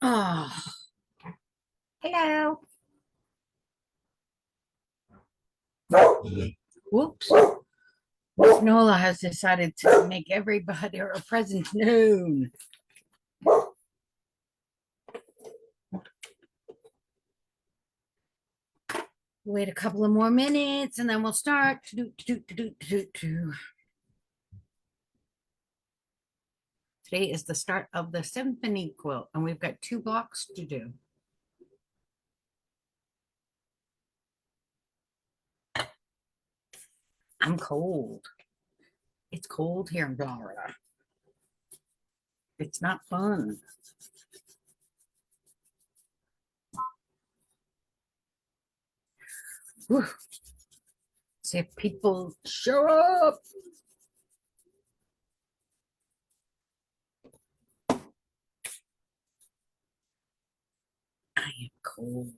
Oh, hello. Whoops. Miss Nola has decided to make everybody her present known. Wait a couple of more minutes and then we'll start. Today is the start of the symphony quilt, and we've got 2 blocks to do. I'm cold. It's cold here in Florida. It's not fun. Whew. See if people show up. I am cold.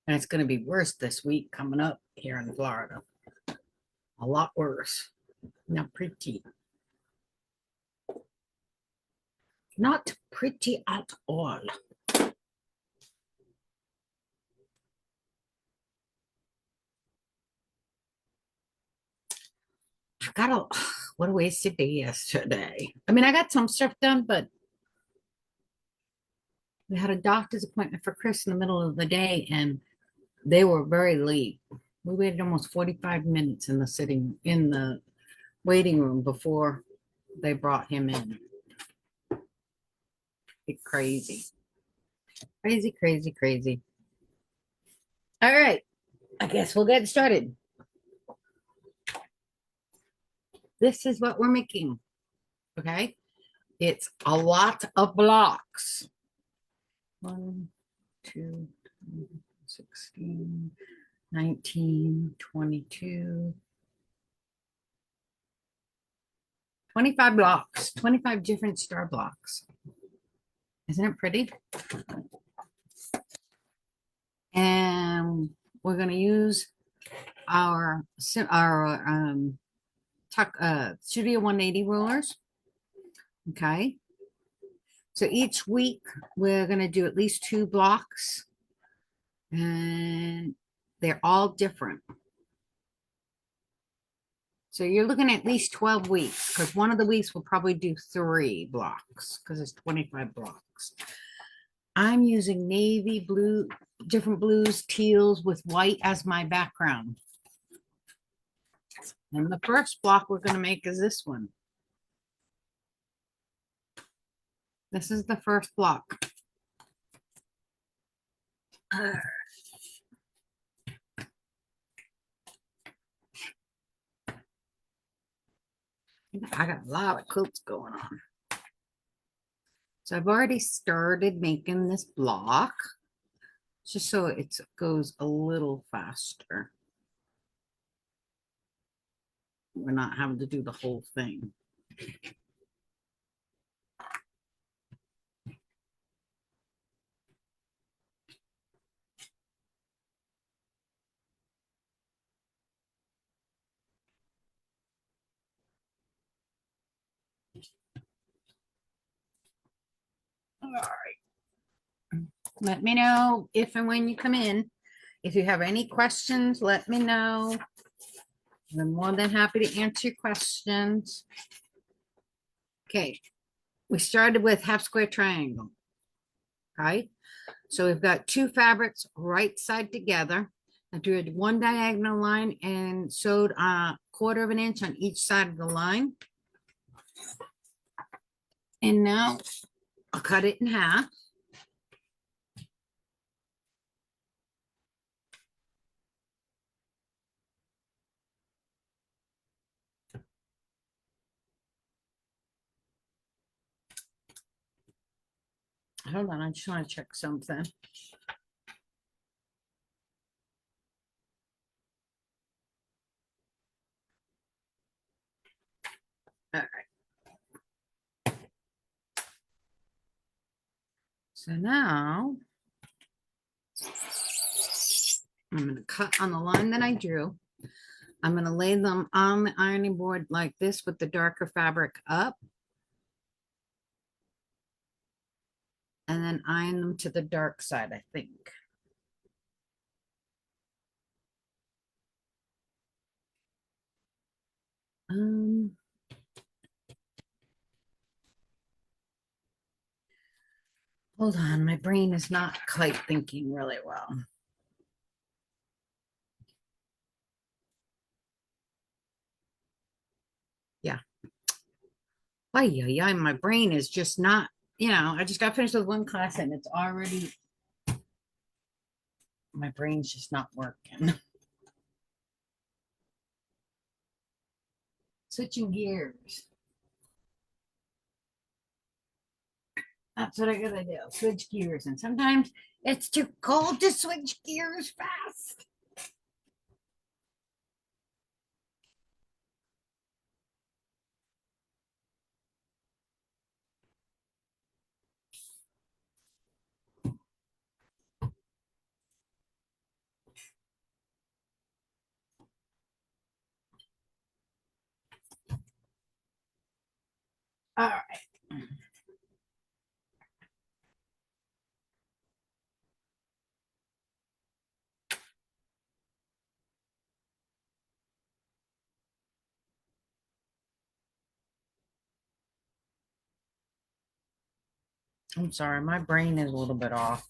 And it's going to be worse this week coming up here in Florida. A lot worse. Not pretty. Not pretty at all. I've got a what a wasted day yesterday. I mean, I got some stuff done, but we had a doctor's appointment for Chris in the middle of the day, and they were very late. We waited almost 45 minutes in the waiting room before they brought him in. It's crazy. Crazy, crazy, crazy. All right. I guess we'll get started. This is what we're making. Okay. It's a lot of blocks. 1, 2, 16, 19, 22, 25 blocks, 25 different star blocks. Isn't it pretty? And we're going to use our Studio 180 rulers. Okay. So each week we're going to do at least 2 blocks, and they're all different. So you're looking at least 12 weeks, because one of the weeks we'll probably do 3 blocks because it's 25 blocks. I'm using navy blue, different blues, teals with white as my background. And the first block we're going to make is this one. This is the first block. I got a lot of quilts going on. So I've already started making this block just so it goes a little faster. We're not having to do the whole thing. All right. Let me know if and when you come in. If you have any questions, let me know. I'm more than happy to answer your questions. Okay. We started with half square triangle. Okay. So we've got 2 fabrics right side together. I drew 1 diagonal line and sewed a 1/4 of an inch on each side of the line. And now I'll cut it in half. Hold on, I just want to check something. All right. So now I'm going to cut on the line that I drew. I'm going to lay them on the ironing board like this with the darker fabric up. and then iron them to the dark side, I think. Um, Hold on, my brain is not quite thinking really well. Yeah. Yeah, my brain is just not, I just got finished with one class and it's already, my brain's just not working. Switching gears. That's what I gotta do. Switch gears. And sometimes it's too cold to switch gears fast. All right. I'm sorry, my brain is a little bit off.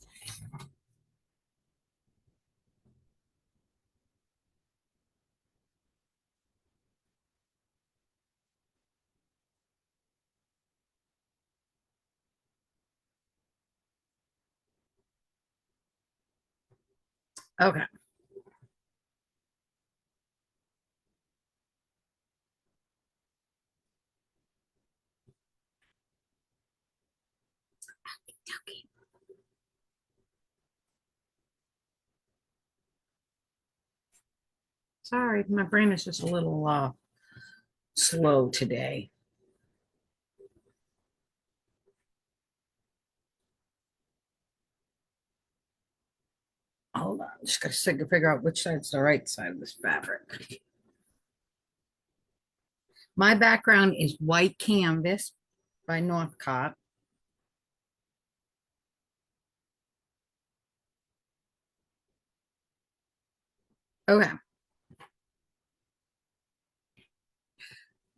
Okay. Sorry, my brain is just a little slow today. Hold on, just gotta figure out which side's the right side of this fabric. My background is white canvas by Northcott. Okay,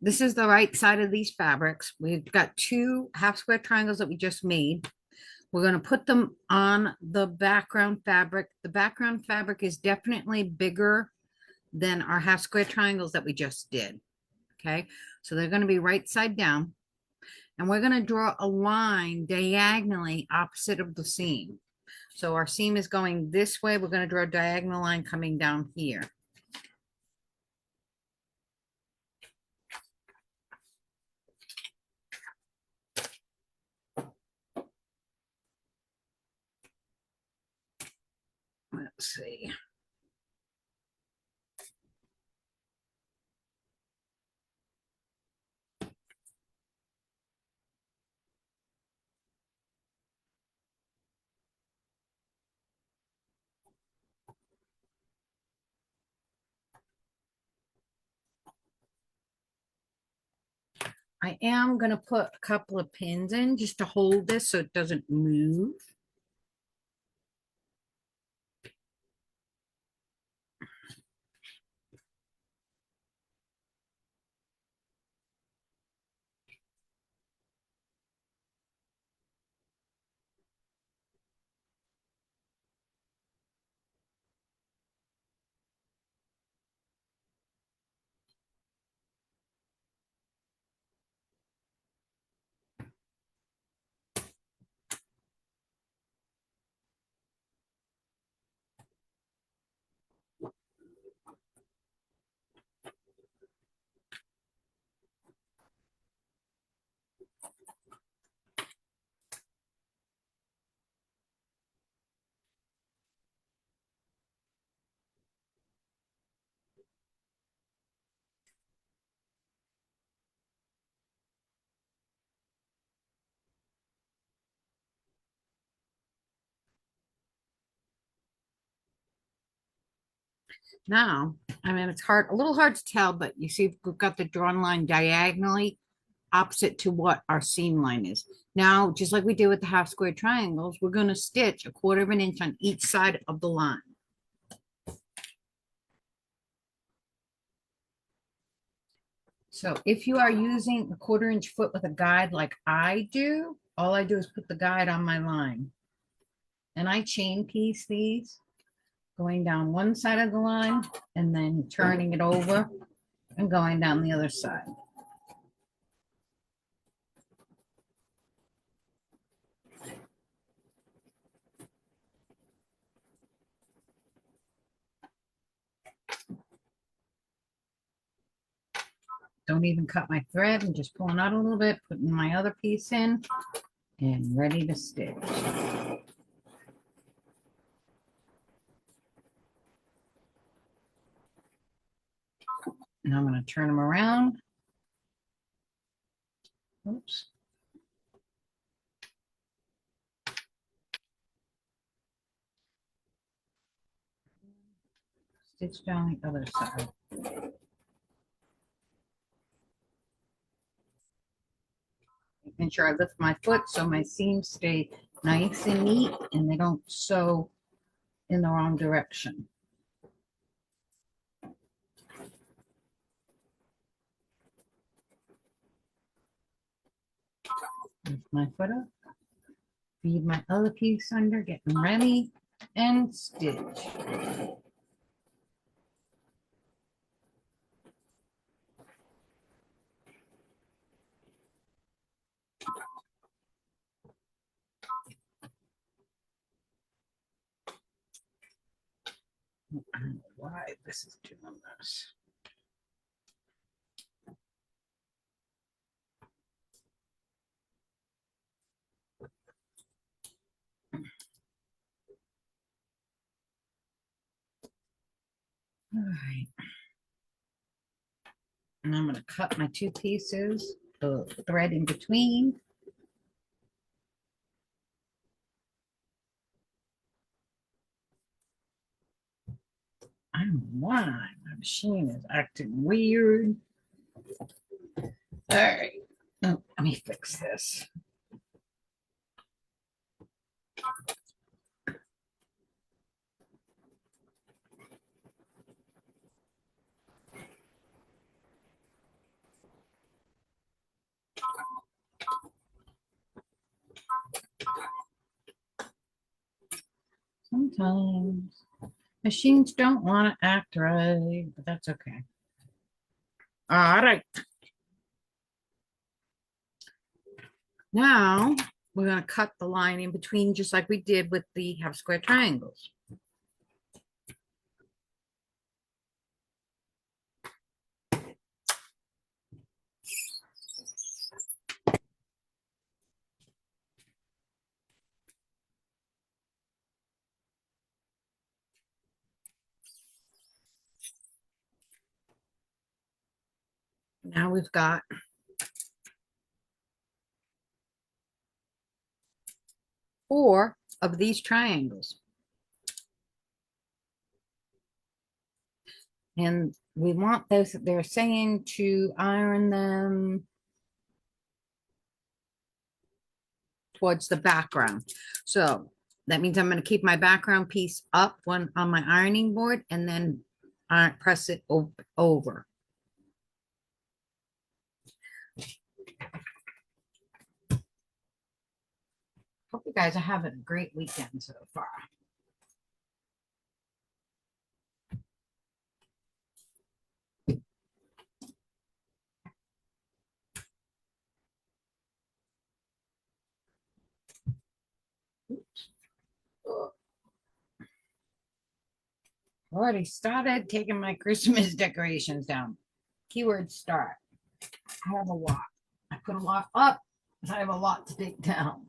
this is the right side of these fabrics. We've got two half square triangles that we just made. We're going to put them on the background fabric. The background fabric is definitely bigger than our half square triangles that we just did. Okay, so they're going to be right side down. And we're going to draw a line diagonally opposite of the seam. So our seam is going this way. We're going to draw a diagonal line coming down here. Let's see. I am going to put a couple of pins in just to hold this so it doesn't move. Now, I mean, it's hard, a little hard to tell, but you see we've got the drawn line diagonally opposite to what our seam line is. Now, just like we did with the half square triangles, we're going to stitch 1/4 of an inch on each side of the line. So if you are using a 1/4 inch foot with a guide like I do, all I do is put the guide on my line. And I chain piece these, going down one side of the line and then turning it over and going down the other side. Don't even cut my thread and just pulling out a little bit, putting my other piece in and ready to stitch. And I'm going to turn them around. Oops. Stitch down the other side. Making sure I lift my foot so my seams stay nice and neat and they don't sew in the wrong direction. Lift my foot up, feed my other piece under, getting ready, and stitch. I don't know why this is doing this. All right. And I'm going to cut my 2 pieces, the thread in between. I don't know why my machine is acting weird. All right. Oh, let me fix this. Sometimes machines don't want to act right, but that's okay. All right. Now we're going to cut the line in between just like we did with the half square triangles. Now we've got 4 of these triangles. And we want those, they're saying to iron them towards the background. So that means I'm going to keep my background piece up on my ironing board and then press it over. Hope you guys are having a great weekend so far. Oops. Already started taking my Christmas decorations down. Keyword start. I have a lot. I put a lot up, but I have a lot to take down.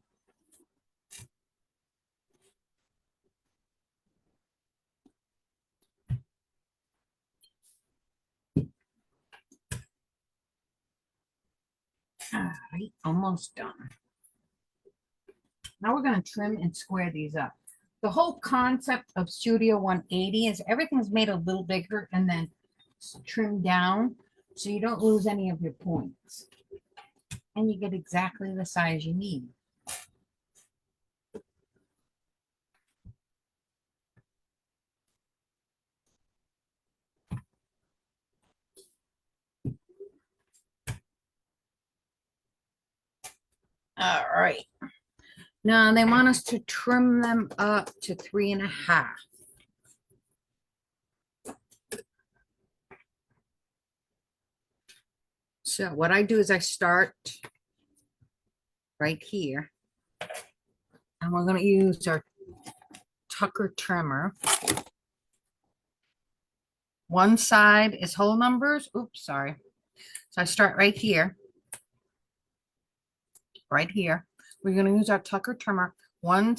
All right, almost done. Now we're going to trim and square these up. The whole concept of Studio 180 is everything's made a little bigger and then trimmed down so you don't lose any of your points. And you get exactly the size you need. right. Now they want us to trim them up to 3.5. So what I do is I start right here. And we're going to use our Tucker trimmer. One side is whole numbers. Oops, sorry. So I start right here. Right here. We're going to use our Tucker trimmer. One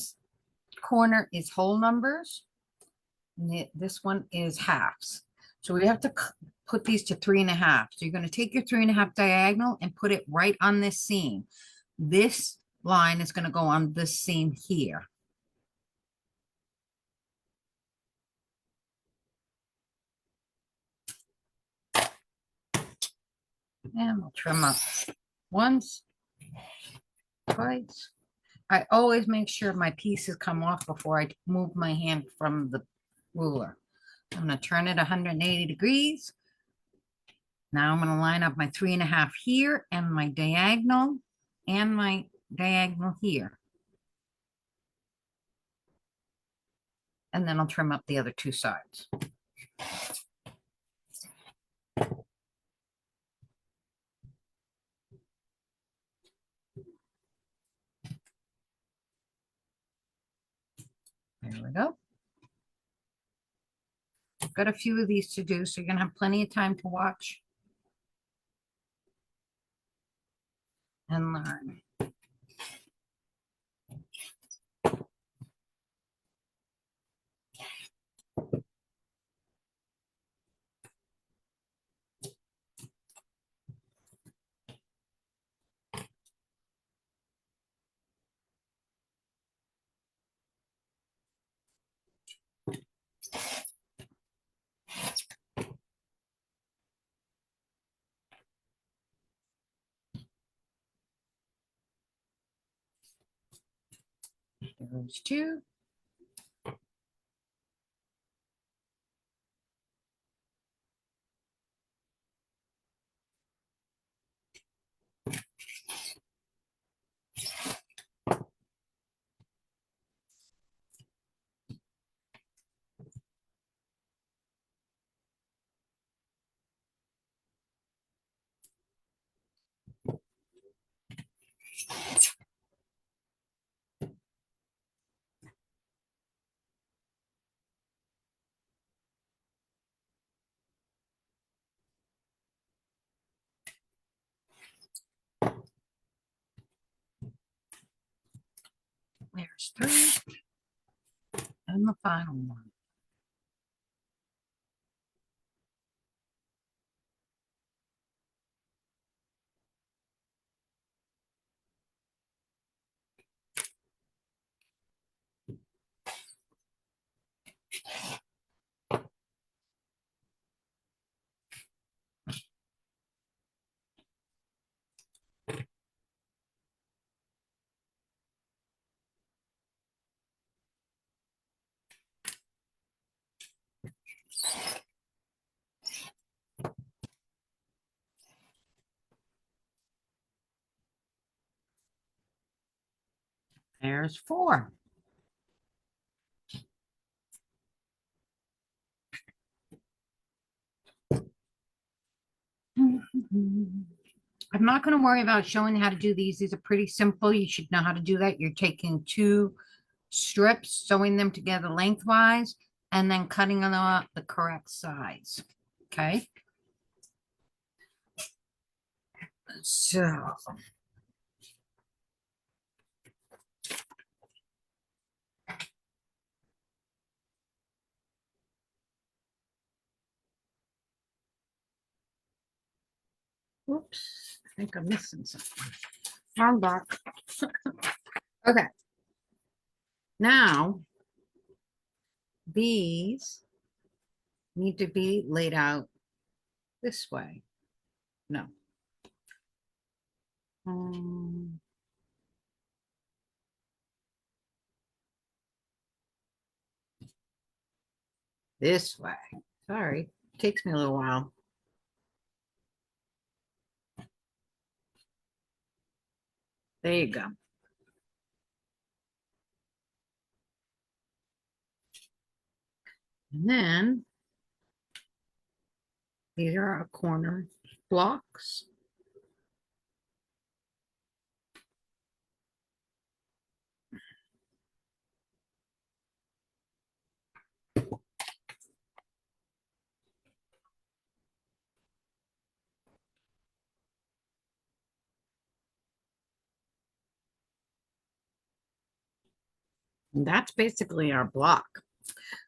corner is whole numbers. This one is halves. So we have to put these to 3.5. So you're going to take your 3.5 diagonal and put it right on this seam. This line is going to go on this seam here. And we'll trim up once, twice. I always make sure my pieces come off before I move my hand from the ruler. I'm going to turn it 180 degrees. Now I'm going to line up my 3.5 here and my diagonal here. And then I'll trim up the other two sides. There we go. I've got a few of these to do, so you're going to have plenty of time to watch and learn. There's two. There's three. And the final one. There's four. I'm not going to worry about showing how to do these. These are pretty simple. You should know how to do that. You're taking two strips, sewing them together lengthwise, and then cutting them up the correct size. Okay. So. Oops, I think I'm missing something. Wrong box. Okay. Now, these need to be laid out this way. No. This way. Sorry, takes me a little while. There you go. And then these are our corner blocks. And that's basically our block.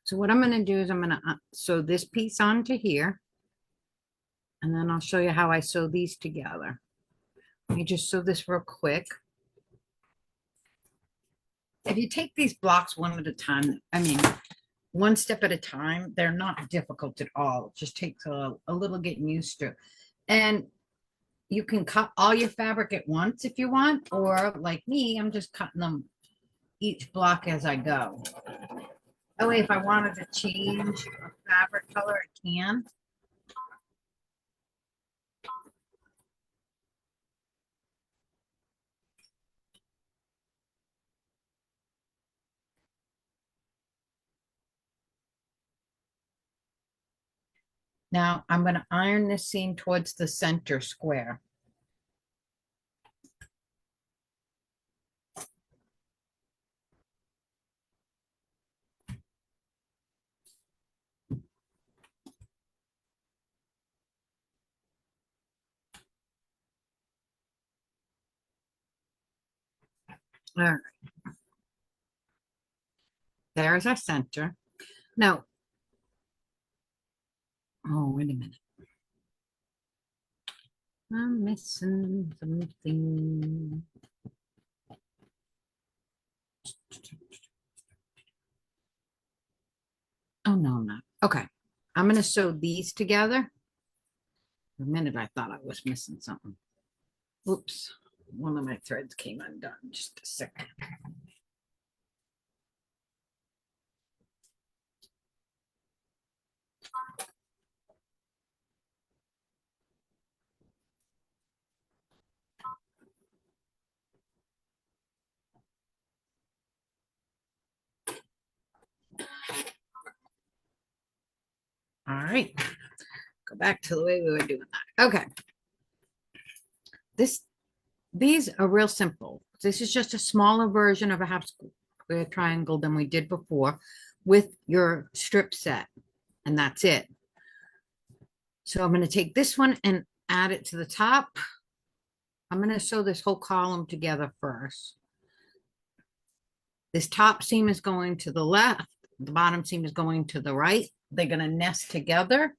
So what I'm going to do is I'm going to sew this piece onto here. And then I'll show you how I sew these together. Let me just sew this real quick. If you take these blocks one at a time, I mean, one step at a time, they're not difficult at all. It just takes a little getting used to. And you can cut all your fabric at once if you want, or like me, I'm just cutting them each block as I go. Oh, if I wanted to change a fabric color, I can. Now I'm going to iron this seam towards the center square. All right. There's our center. Now, oh, wait a minute. I'm missing something. Oh, no, I'm not. Okay. I'm going to sew these together. For a minute, I thought I was missing something. Oops. One of my threads came undone. Just a second. All right. Go back to the way we were doing that. Okay. These are real simple. This is just a smaller version of a half square triangle than we did before with your strip set, and that's it. So I'm going to take this one and add it to the top. I'm going to sew this whole column together first. This top seam is going to the left. The bottom seam is going to the right. They're going to nest together.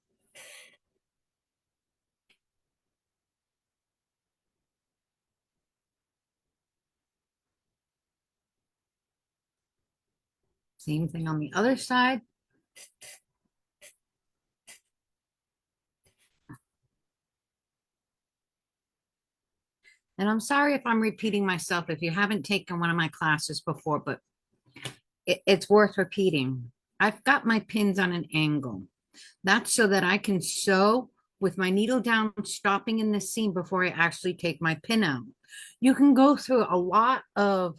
Same thing on the other side. And I'm sorry if I'm repeating myself if you haven't taken one of my classes before, but it's worth repeating. I've got my pins on an angle. That's so that I can sew with my needle down, stopping in the seam before I actually take my pin out. You can go through a lot of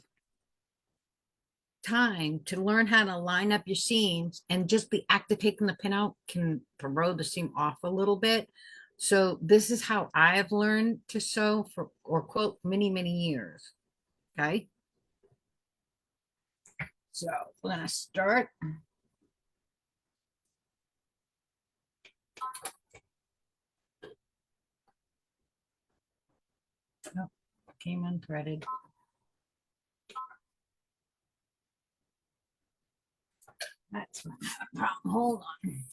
time to learn how to line up your seams, and just the act of taking the pin out can throw the seam off a little bit. So this is how I have learned to sew for or quilt many, many years. Okay. So we're gonna start. Oh, came unthreaded. That's not a problem. Hold on.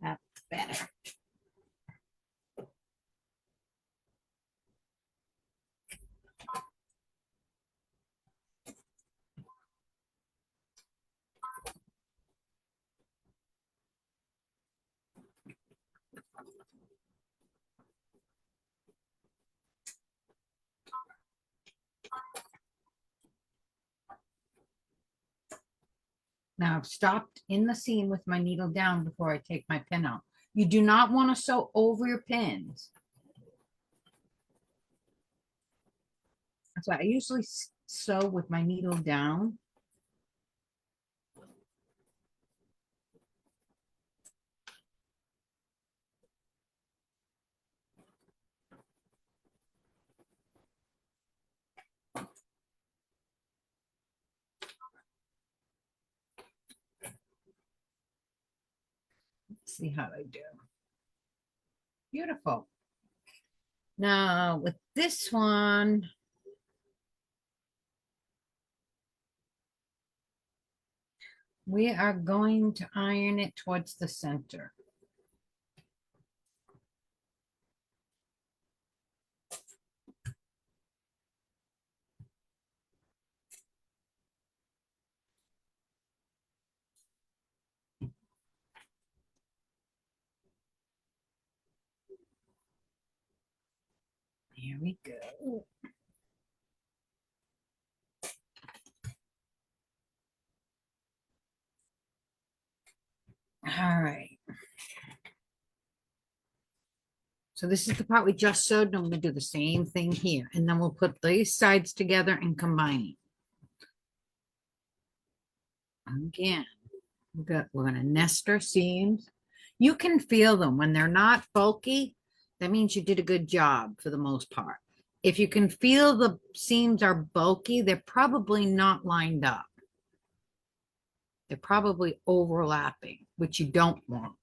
That's better. Now I've stopped in the seam with my needle down before I take my pin out. You do not want to sew over your pins. That's why I usually sew with my needle down. Let's see how I do. Beautiful. Now with this one, we are going to iron it towards the center. Here we go. All right. So this is the part we just sewed, and I'm going to do the same thing here. And then we'll put these sides together and combine it. Again, we're going to nest our seams. You can feel them when they're not bulky. That means you did a good job for the most part. If you can feel the seams are bulky, they're probably not lined up. They're probably overlapping, which you don't want.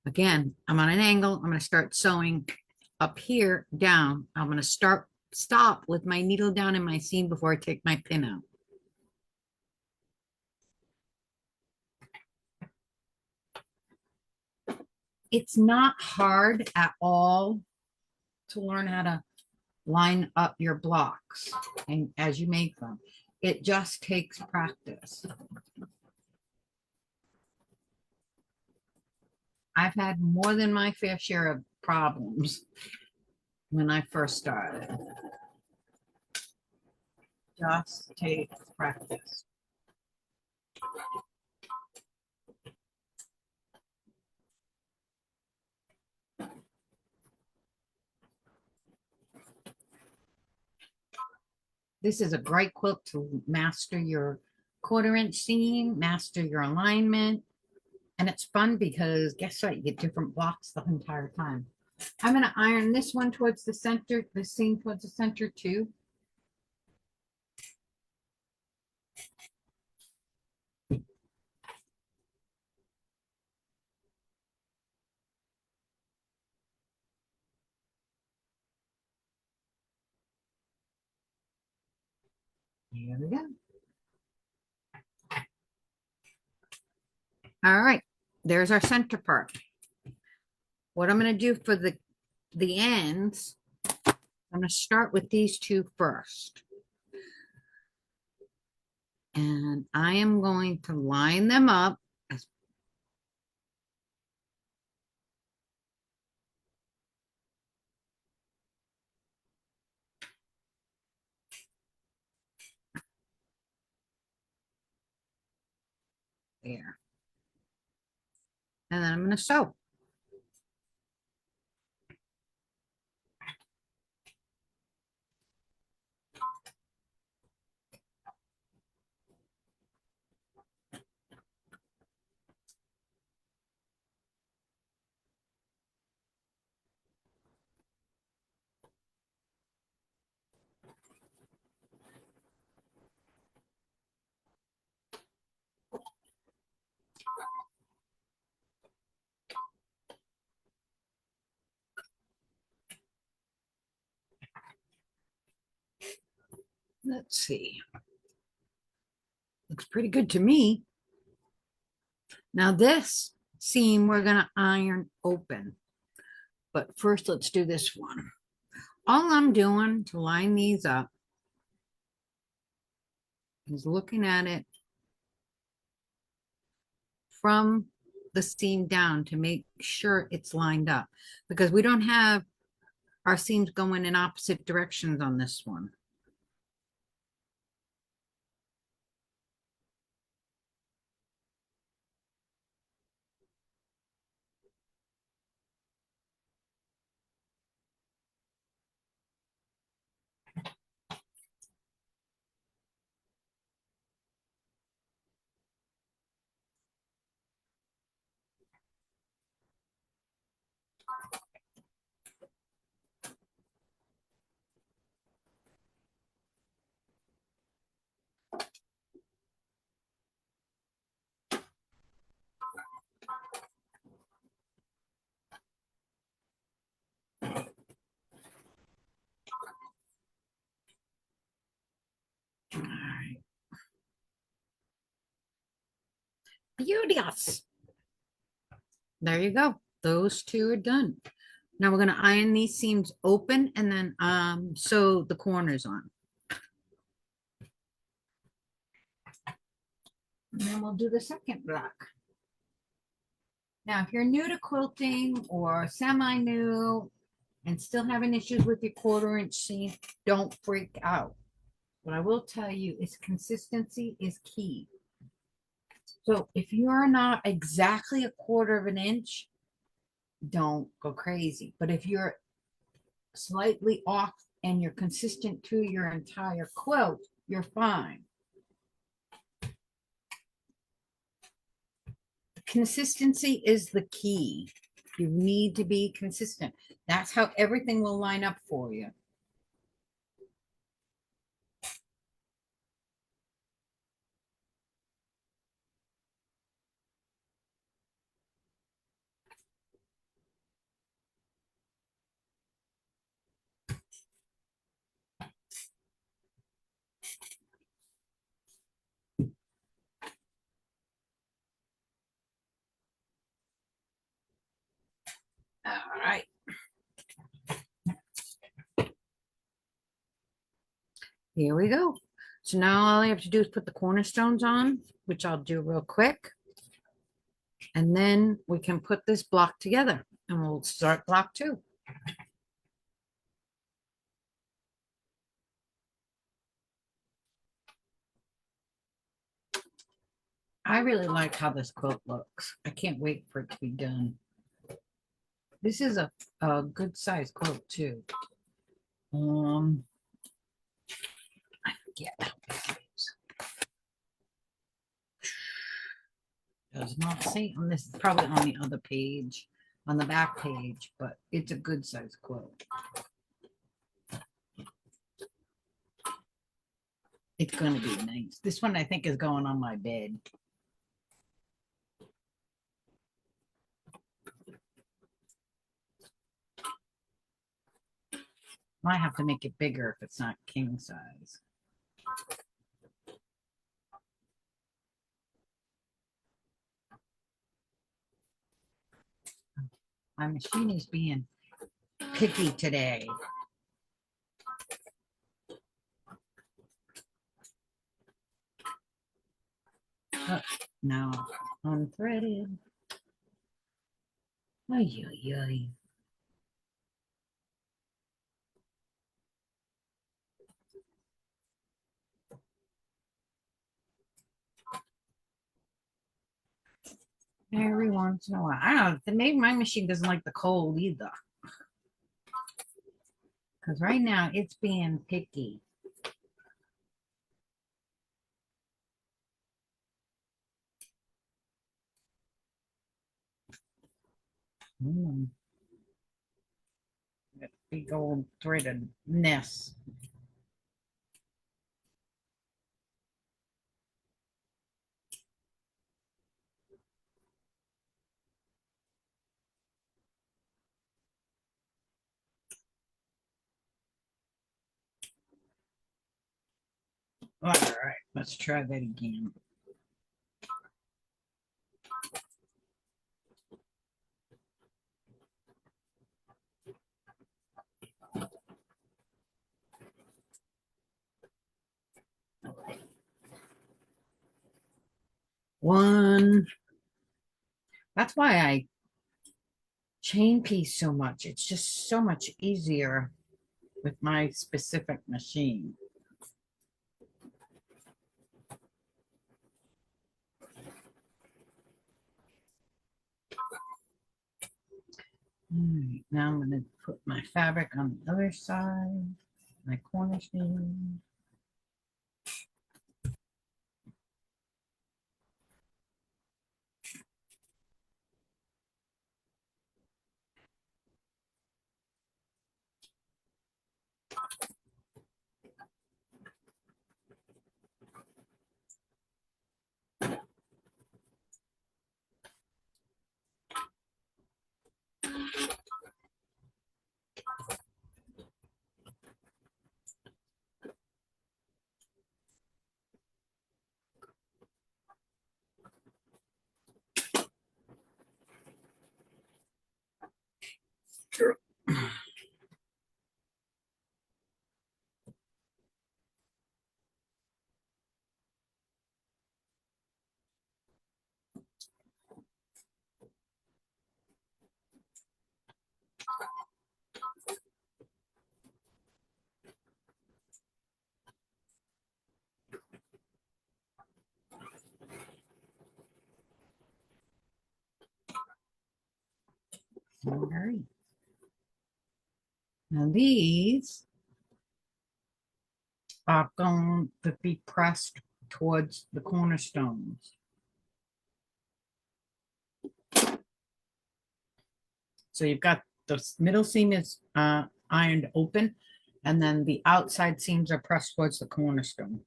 Again, I'm on an angle. I'm going to start sewing up here down. I'm going to stop with my needle down in my seam before I take my pin out. It's not hard at all to learn how to line up your blocks and as you make them. It just takes practice. I've had more than my fair share of problems when I first started. Just takes practice. This is a great quilt to master your 1/4 inch seam, master your alignment. And it's fun because guess what? You get different blocks the entire time. I'm going to iron this one towards the center, the seam towards the center too. Here we go. All right, there's our center part. What I'm going to do for the ends, I'm going to start with these two first. And I am going to line them up. There. And then I'm going to sew. Let's see. Looks pretty good to me. Now this seam we're going to iron open. But first let's do this one. All I'm doing to line these up is looking at it from the seam down to make sure it's lined up, because we don't have our seams going in opposite directions on this one. Beauteous. There you go. Those two are done. Now we're going to iron these seams open and then sew the corners on. And then we'll do the second block. Now, if you're new to quilting or semi-new and still having issues with your 1/4 inch seam, don't freak out. What I will tell you is consistency is key. So if you're not exactly 1/4 inch, don't go crazy. But if you're slightly off and you're consistent through your entire quilt, you're fine. Consistency is the key. You need to be consistent. That's how everything will line up for you. All right. Here we go. So now all I have to do is put the cornerstones on, which I'll do real quick. And then we can put this block together and we'll start block 2. I really like how this quilt looks. I can't wait for it to be done. This is a good size quilt too. I forget how big it is. Does not say on this, is probably on the other page, on the back page, but it's a good size quilt. It's gonna be nice. This one I think is going on my bed. Might have to make it bigger if it's not king size. My machine is being picky today. Oh, no, unthreaded. Ay, ay, ay. Every once in a while. I don't know. Maybe my machine doesn't like the cold either. Because right now it's being picky. That big old threaded nest. All right, let's try that again. One. That's why I chain piece so much. It's just so much easier with my specific machine. All right, now I'm going to put my fabric on the other side, my cornerstone. All right. Now these are going to be pressed towards the cornerstones. So you've got the middle seam is ironed open, and then the outside seams are pressed towards the cornerstone.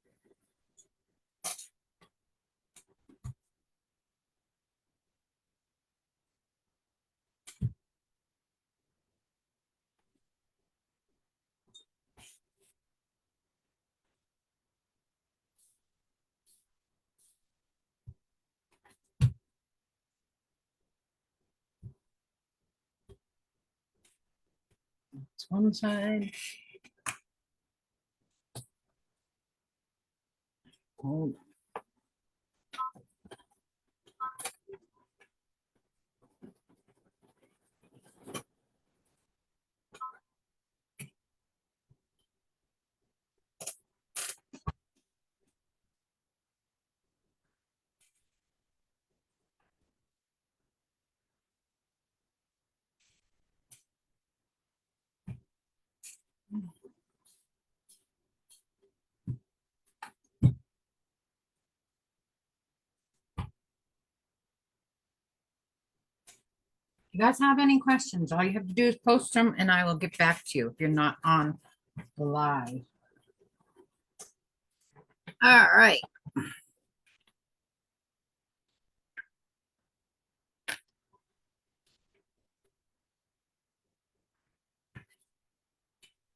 It's one side. Hold. If you guys have any questions, all you have to do is post them and I will get back to you if you're not on the live. All right.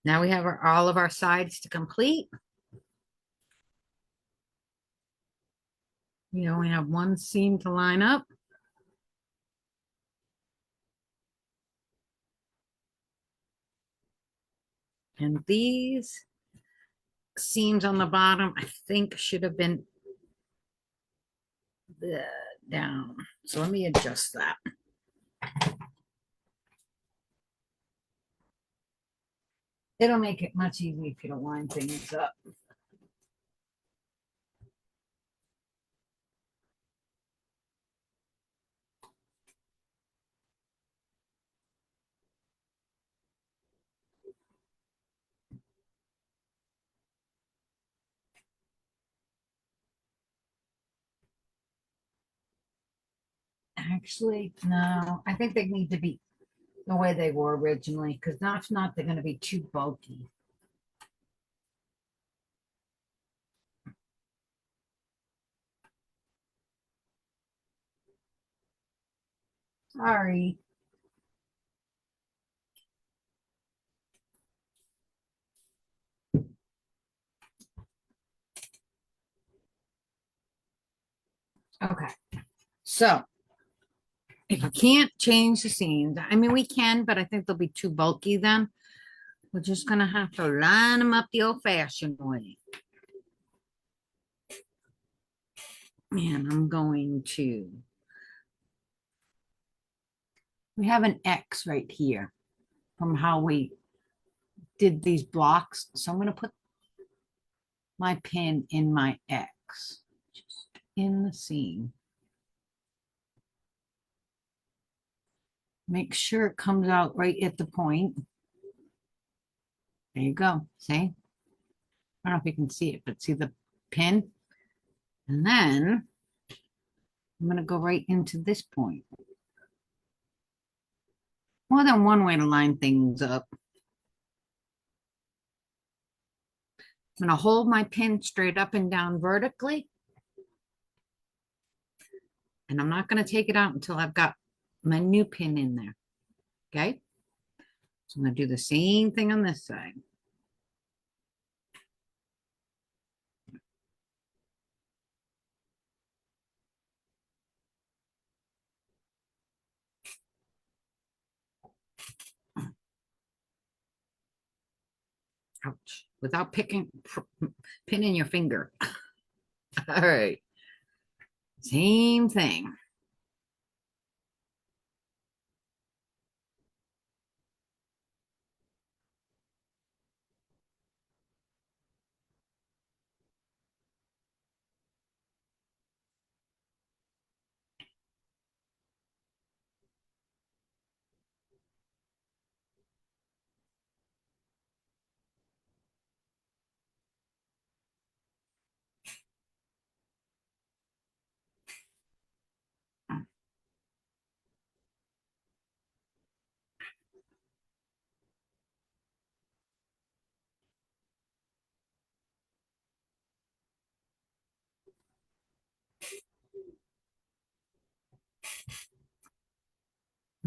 Now we have all of our sides to complete. We only have one seam to line up. And these seams on the bottom, I think should have been down. So let me adjust that. It'll make it much easier if you don't line things up. Actually, no, I think they need to be the way they were originally, because that's not, they're going to be too bulky. Sorry. Okay, so if you can't change the seams, I mean, we can, but I think they'll be too bulky then. We're just gonna have to line them up the old-fashioned way. And I'm going to, we have an X right here from how we did these blocks. So I'm gonna put my pin in my X, just in the seam. Make sure it comes out right at the point. There you go. See? I don't know if you can see it, but see the pin? And then I'm going to go right into this point. More than one way to line things up. I'm going to hold my pin straight up and down vertically. And I'm not going to take it out until I've got my new pin in there. Okay? So I'm going to do the same thing on this side. Ouch. Without pinning your finger. All right. Same thing.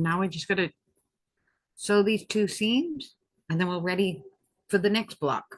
Now we just gotta sew these two seams and then we're ready for the next block.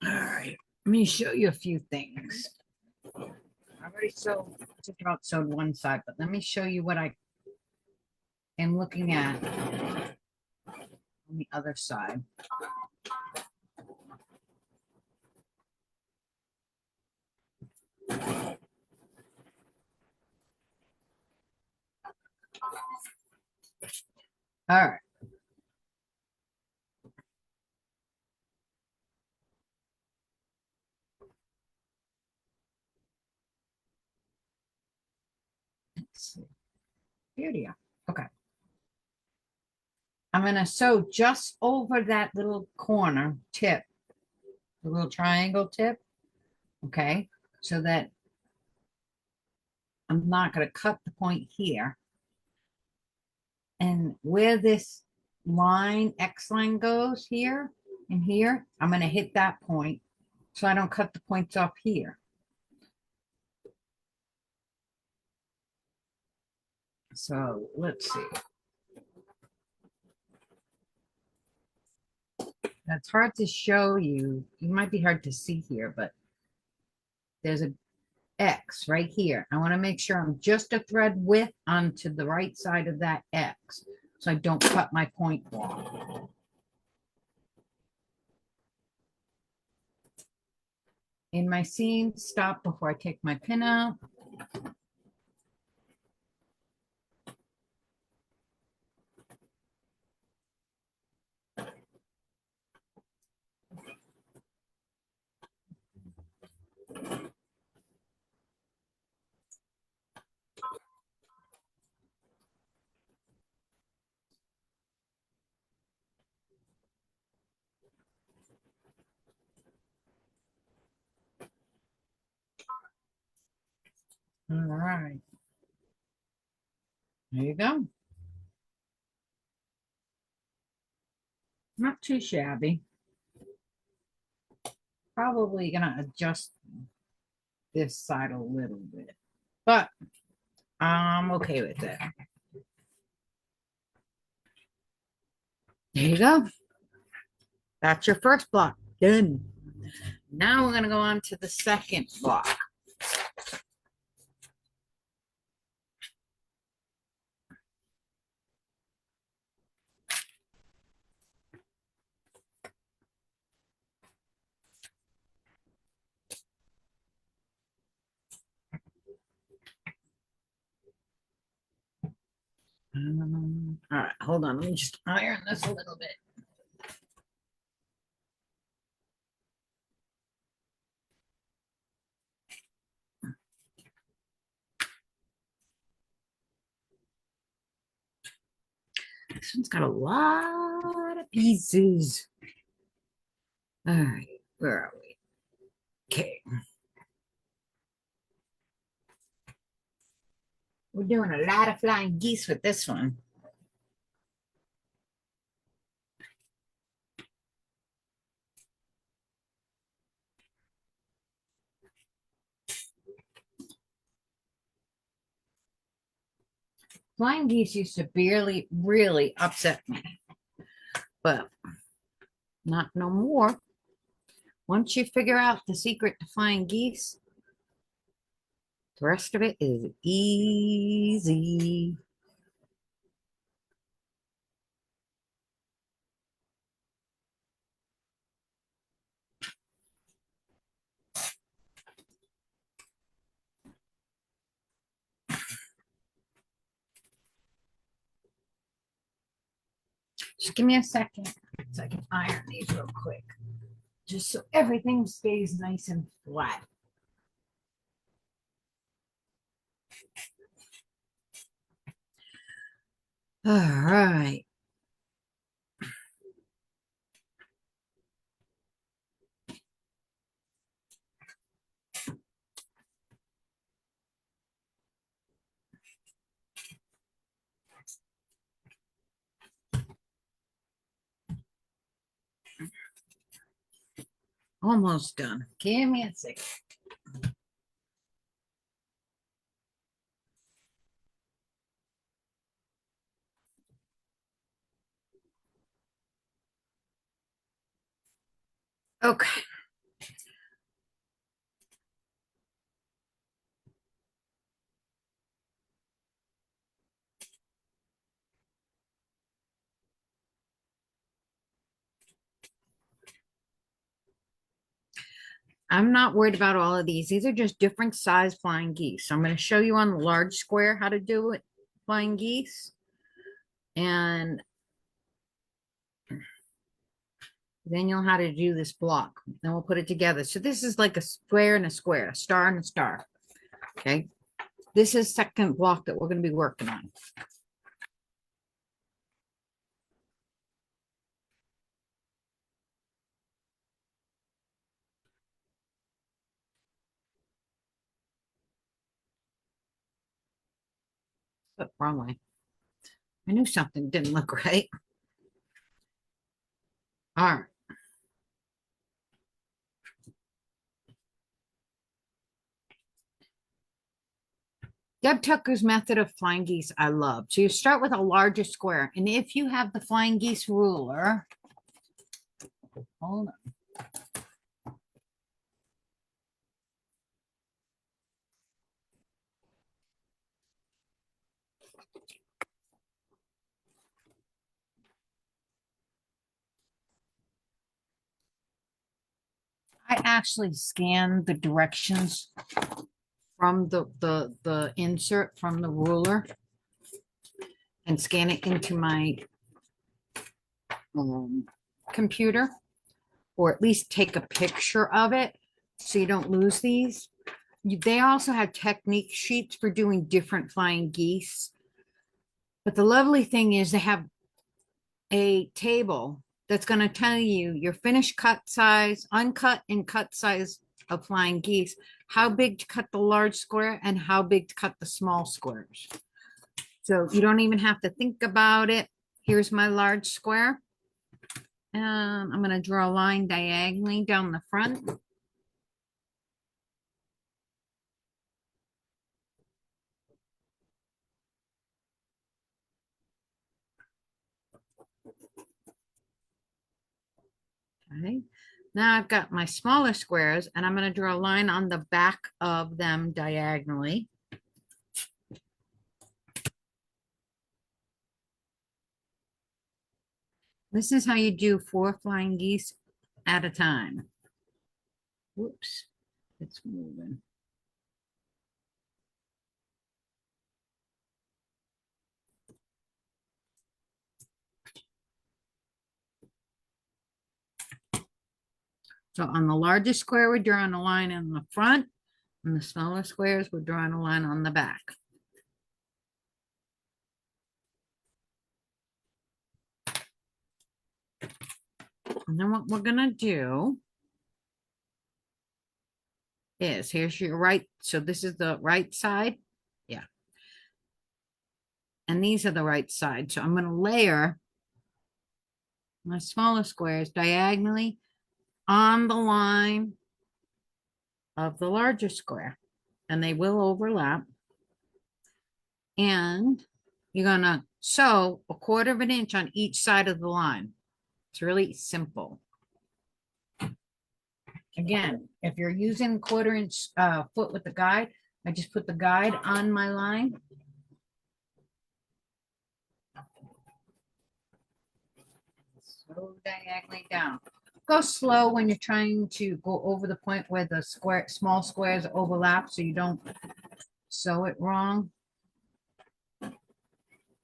All right, let me show you a few things. I already sewed, just about sewed one side, but let me show you what I am looking at on the other side. All right. Let's see. Here you go. Okay. I'm going to sew just over that little corner tip, the little triangle tip. Okay. So that I'm not going to cut the point here. And where this line, X line goes here and here, I'm going to hit that point so I don't cut the points off here. So let's see. That's hard to show you. It might be hard to see here, but there's a X right here. I want to make sure I'm just a thread width onto the right side of that X so I don't cut my point off. In my seam, stop before I take my pin out. All right. There you go. Not too shabby. Probably gonna adjust this side a little bit, but I'm okay with it. There you go. That's your first block. Done. Now we're gonna go on to the second block. All right, hold on. Let me just iron this a little bit. This one's got a lot of pieces. All right, where are we? Okay. We're doing a lot of flying geese with this one. Flying geese used to really upset me, but not no more. Once you figure out the secret to flying geese, the rest of it is easy. Just give me a second so I can iron these real quick, just so everything stays nice and flat. All right. Almost done. Give me a second. Okay. I'm not worried about all of these. These are just different size flying geese. So I'm going to show you on the large square how to do it, flying geese. And then you'll know how to do this block. Then we'll put it together. So this is like a square and a square, a star and a star. Okay. This is second block that we're going to be working on. Oh, wrong way. I knew something didn't look right. All right. Deb Tucker's method of flying geese, I love. So you start with a larger square. And if you have the flying geese ruler, hold on. I actually scanned the directions from the insert from the ruler and scan it into my computer, or at least take a picture of it so you don't lose these. They also have technique sheets for doing different flying geese. But the lovely thing is they have a table that's going to tell you your finished cut size, uncut and cut size of flying geese, how big to cut the large square and how big to cut the small squares. So you don't even have to think about it. Here's my large square. I'm going to draw a line diagonally down the front. Okay. Now I've got my smaller squares and I'm going to draw a line on the back of them diagonally. This is how you do 4 flying geese at a time. Whoops, it's moving. So on the largest square, we're drawing a line in the front. On the smaller squares, we're drawing a line on the back. And then what we're gonna do is, here's your right, so this is the right side. Yeah. And these are the right side. So I'm gonna layer my smaller squares diagonally on the line of the larger square. And they will overlap. And you're gonna sew a 1/4 of an inch on each side of the line. It's really simple. Again, if you're using 1/4 inch foot with the guide, I just put the guide on my line. So diagonally down. Go slow when you're trying to go over the point where the small squares overlap so you don't sew it wrong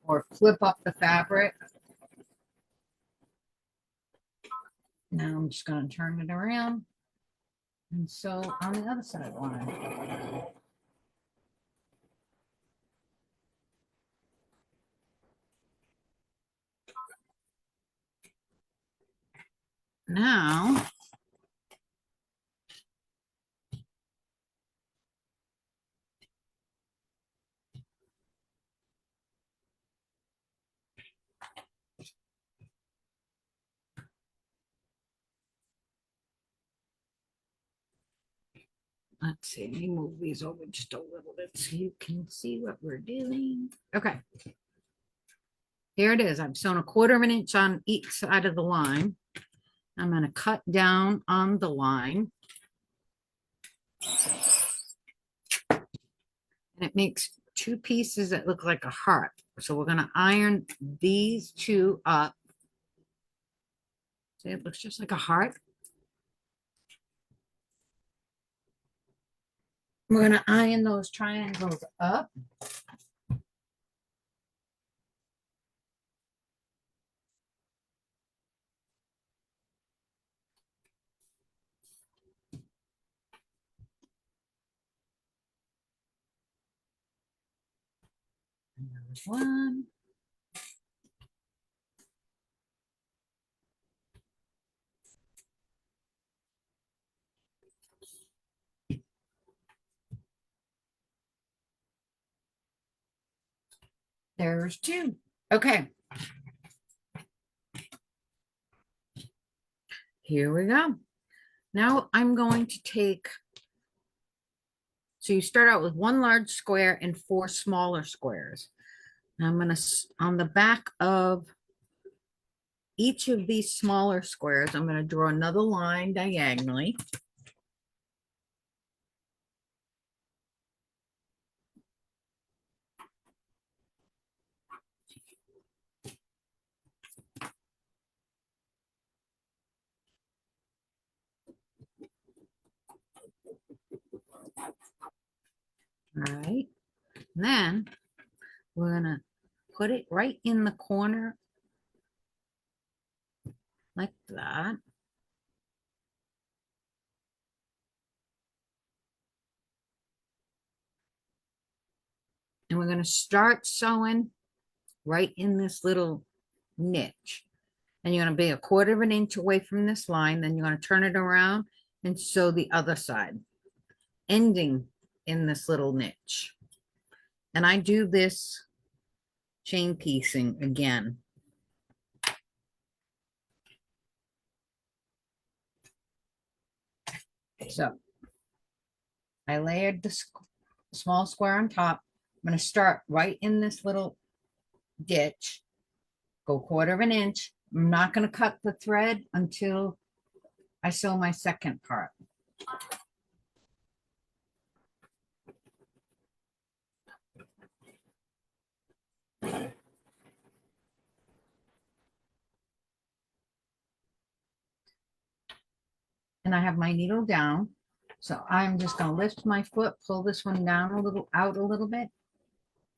or flip up the fabric. Now I'm just going to turn it around and sew on the other side of the line. Now, let's see, let me move these over just a little bit so you can see what we're doing. Okay. Here it is. I've sewn 1/4 of an inch on each side of the line. I'm going to cut down on the line. And it makes 2 pieces that look like a heart. So we're going to iron these 2 up. See, it looks just like a heart. We're going to iron those triangles up. And there's 1. There's 2. Okay. Here we go. Now I'm going to take, so you start out with 1 large square and 4 smaller squares. Now I'm going to, on the back of each of these smaller squares, I'm going to draw another line diagonally. All right. And then we're going to put it right in the corner like that. And we're going to start sewing right in this little niche. And you're going to be 1/4 of an inch away from this line. Then you're going to turn it around and sew the other side, ending in this little niche. And I do this chain piecing again. So I layered the small square on top. I'm going to start right in this little ditch, go 1/4 of an inch. I'm not going to cut the thread until I sew my second part. And I have my needle down. So I'm just going to lift my foot, pull this one down a little, out a little bit,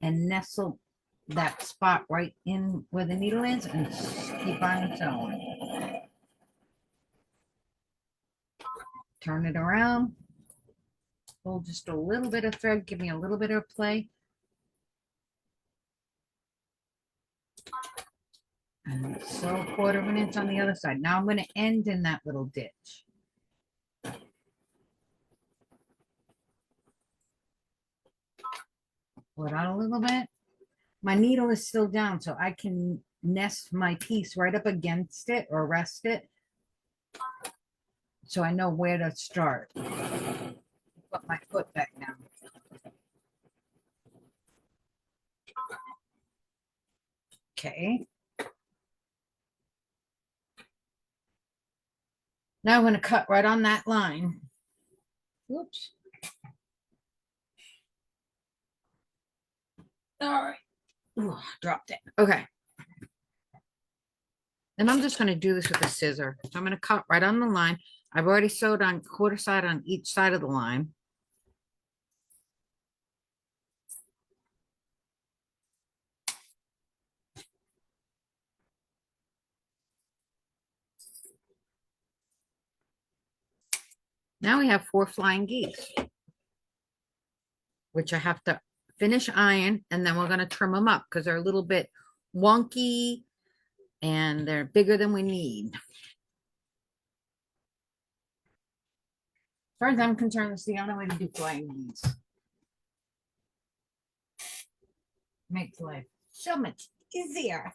and nestle that spot right in where the needle is and keep on sewing. Turn it around, pull just a little bit of thread, give me a little bit of play. And sew 1/4 of an inch on the other side. Now I'm going to end in that little ditch. Pull it out a little bit. My needle is still down, so I can nest my piece right up against it or rest it, so I know where to start. Put my foot back down. Okay. Now I'm going to cut right on that line. Whoops. All right. Ooh, dropped it. Okay. Then I'm just going to do this with a scissor. So I'm going to cut right on the line. I've already sewed on 1/4 side on each side of the line. Now we have 4 flying geese, which I have to finish iron, and then we're going to trim them up because they're a little bit wonky and they're bigger than we need. far as I'm concerned, it's the only way to do flying these. Makes life so much easier.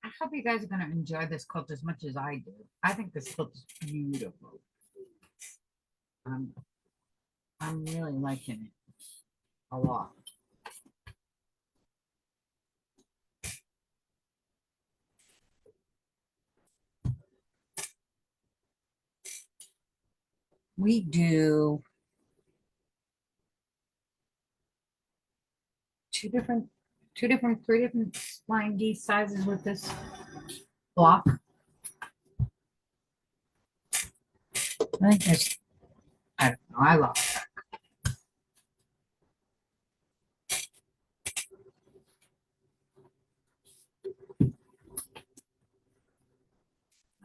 I hope you guys are going to enjoy this quilt as much as I do. I think this quilt is beautiful. I'm really liking it a lot. We do three different flying geese sizes with this block. I think there's, I don't know, I love it.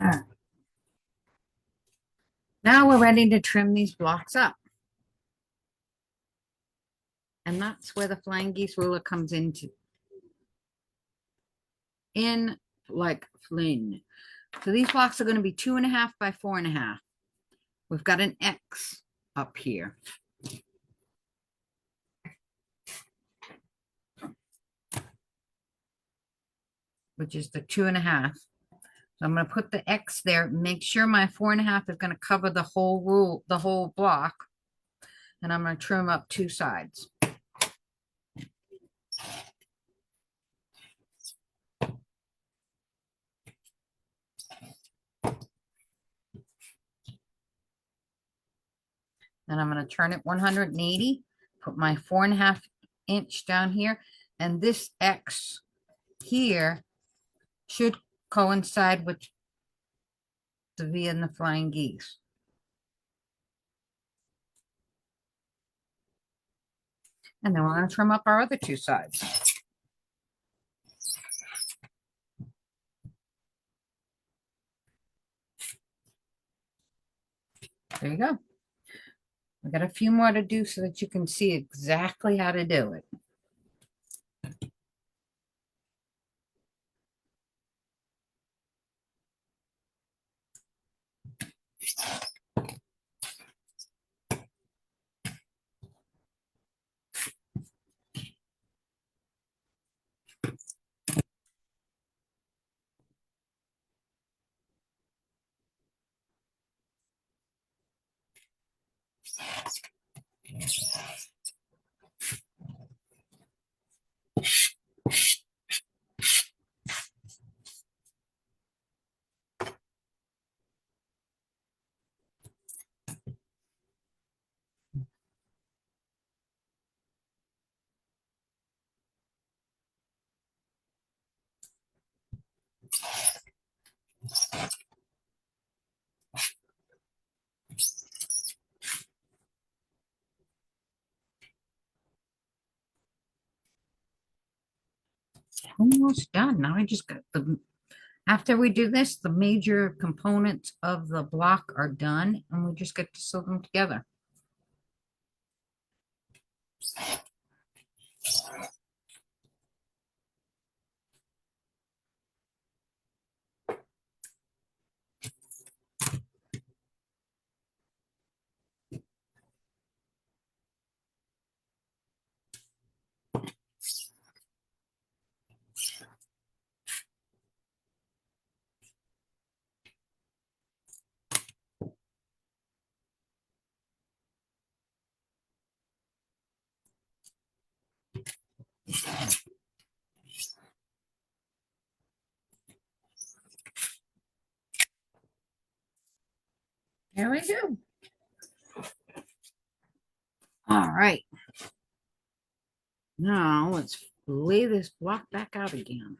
All right. Now we're ready to trim these blocks up. And that's where the flying geese ruler comes into. In like fling. So these blocks are going to be 2.5 by 4.5. We've got an X up here. Which is the 2.5. So I'm going to put the X there. Make sure my 4.5 is going to cover the whole rule, the whole block. And I'm going to trim up 2 sides. Then I'm going to turn it 180, put my 4.5 inch down here, and this X here should coincide with the V and the flying geese. And then we're going to trim up our other 2 sides. There you go. We got a few more to do so that you can see exactly how to do it. Almost done. Now I just got the, after we do this, the major components of the block are done and we just get to sew them together. There we go. All right. Now let's lay this block back out again.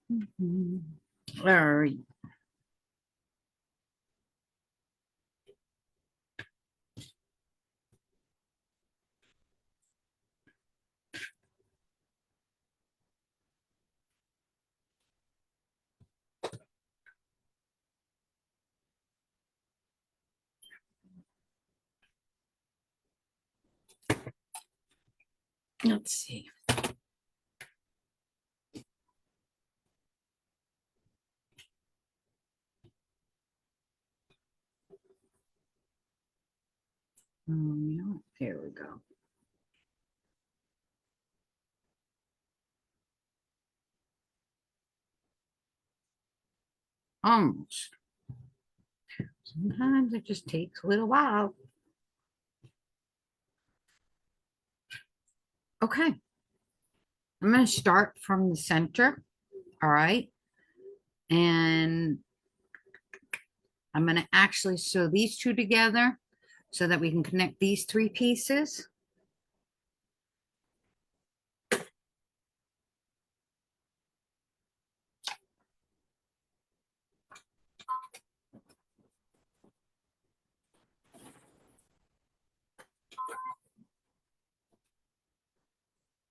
All right. Let's see. Yeah, here we go. Almost. Sometimes it just takes a little while. Okay. I'm going to start from the center. All right. And I'm going to actually sew these two together so that we can connect these three pieces.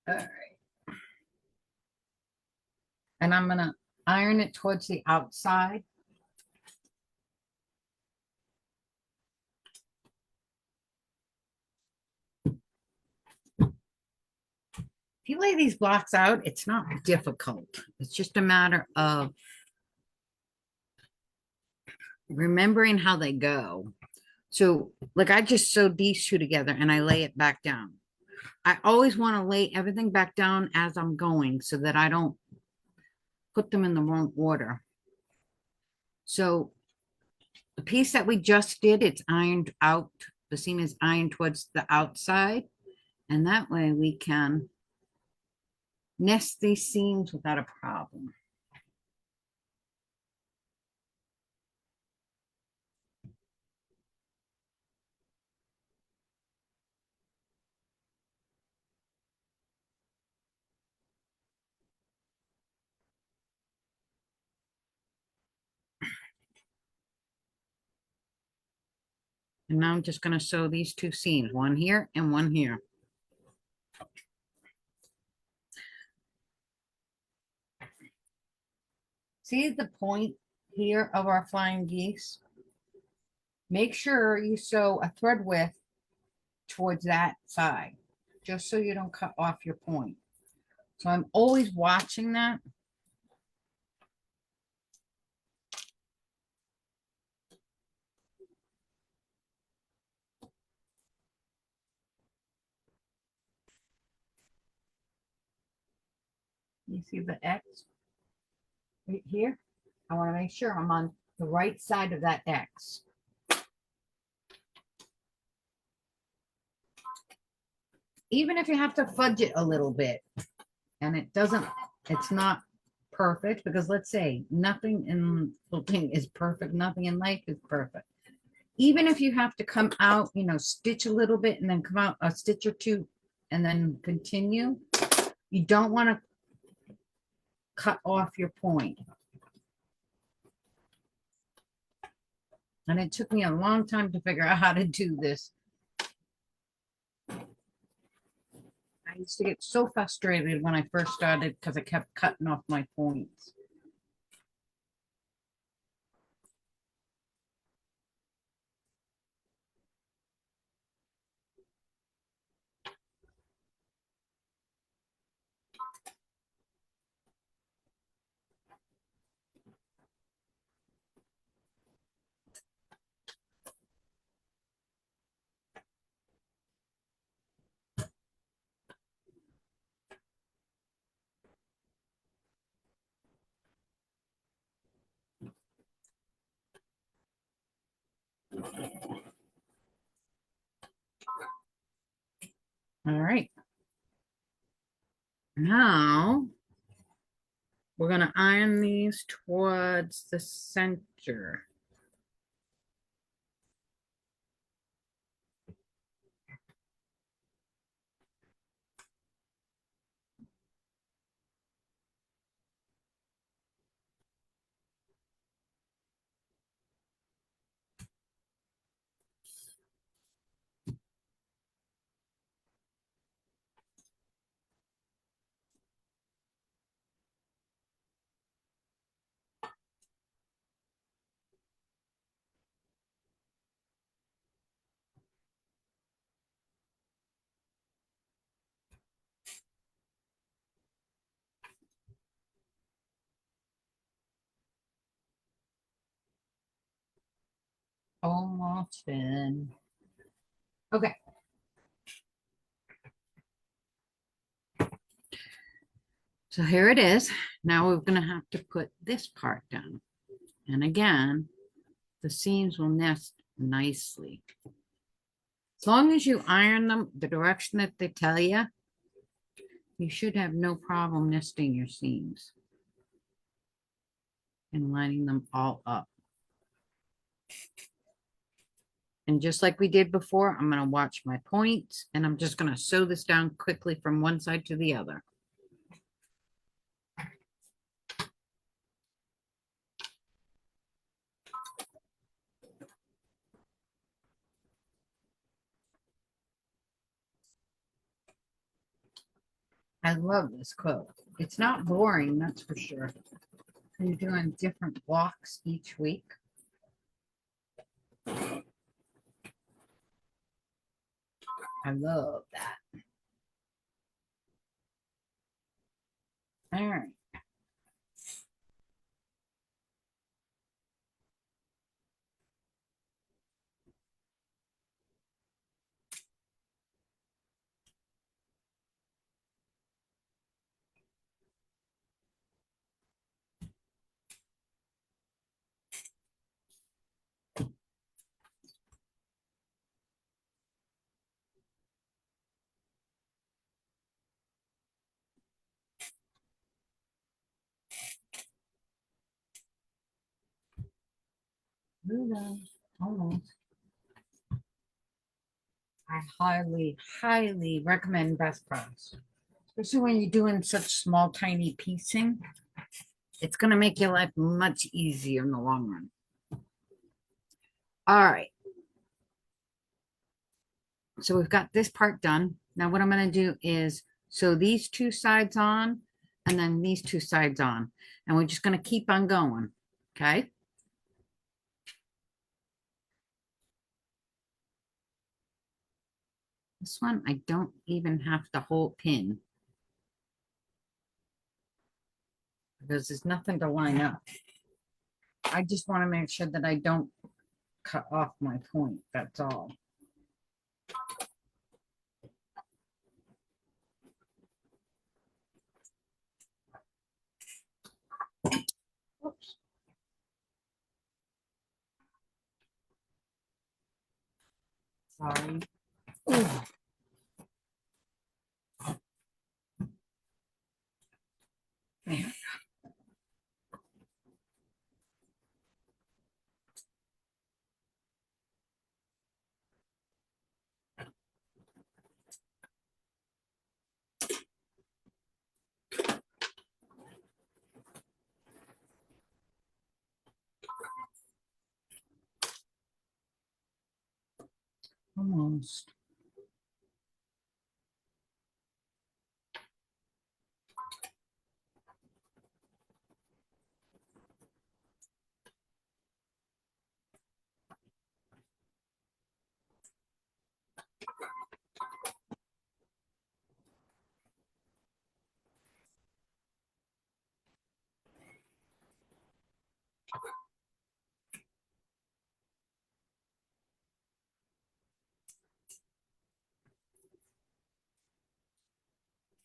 All right. And I'm going to iron it towards the outside. If you lay these blocks out, it's not difficult. It's just a matter of remembering how they go. So, like, I just sewed these two together and I lay it back down. I always want to lay everything back down as I'm going so that I don't put them in the wrong order. So the piece that we just did, it's ironed out. The seam is ironed towards the outside. And that way we can nest these seams without a problem. And now I'm just going to sew these two seams, one here and one here. See the point here of our flying geese? Make sure you sew a thread width towards that side, just so you don't cut off your point. So I'm always watching that. You see the X right here? I want to make sure I'm on the right side of that X. Even if you have to fudge it a little bit and it's not perfect, because let's say nothing in quilting is perfect, nothing in life is perfect. Even if you have to come out, stitch a little bit and then come out a stitch or two and then continue, you don't want to cut off your point. And it took me a long time to figure out how to do this. I used to get so frustrated when I first started because I kept cutting off my points. All right. Now we're going to iron these towards the center. Almost in. Okay. So here it is. Now we're going to have to put this part down. And again, the seams will nest nicely. As long as you iron them the direction that they tell you, you should have no problem nesting your seams and lining them all up. And just like we did before, I'm going to watch my points and I'm just going to sew this down quickly from one side to the other. I love this quilt. It's not boring, that's for sure. You're doing different blocks each week. I love that. All right. Almost. I highly, highly recommend Best Price. Especially when you're doing such small, tiny piecing. It's going to make your life much easier in the long run. All right. So we've got this part done. Now what I'm going to do is sew these two sides on and then these two sides on. And we're just going to keep on going. Okay. This one, I don't even have to hold pin because there's nothing to line up. I just want to make sure that I don't cut off my point. That's all. Oops. Sorry. Ooh. There. Almost.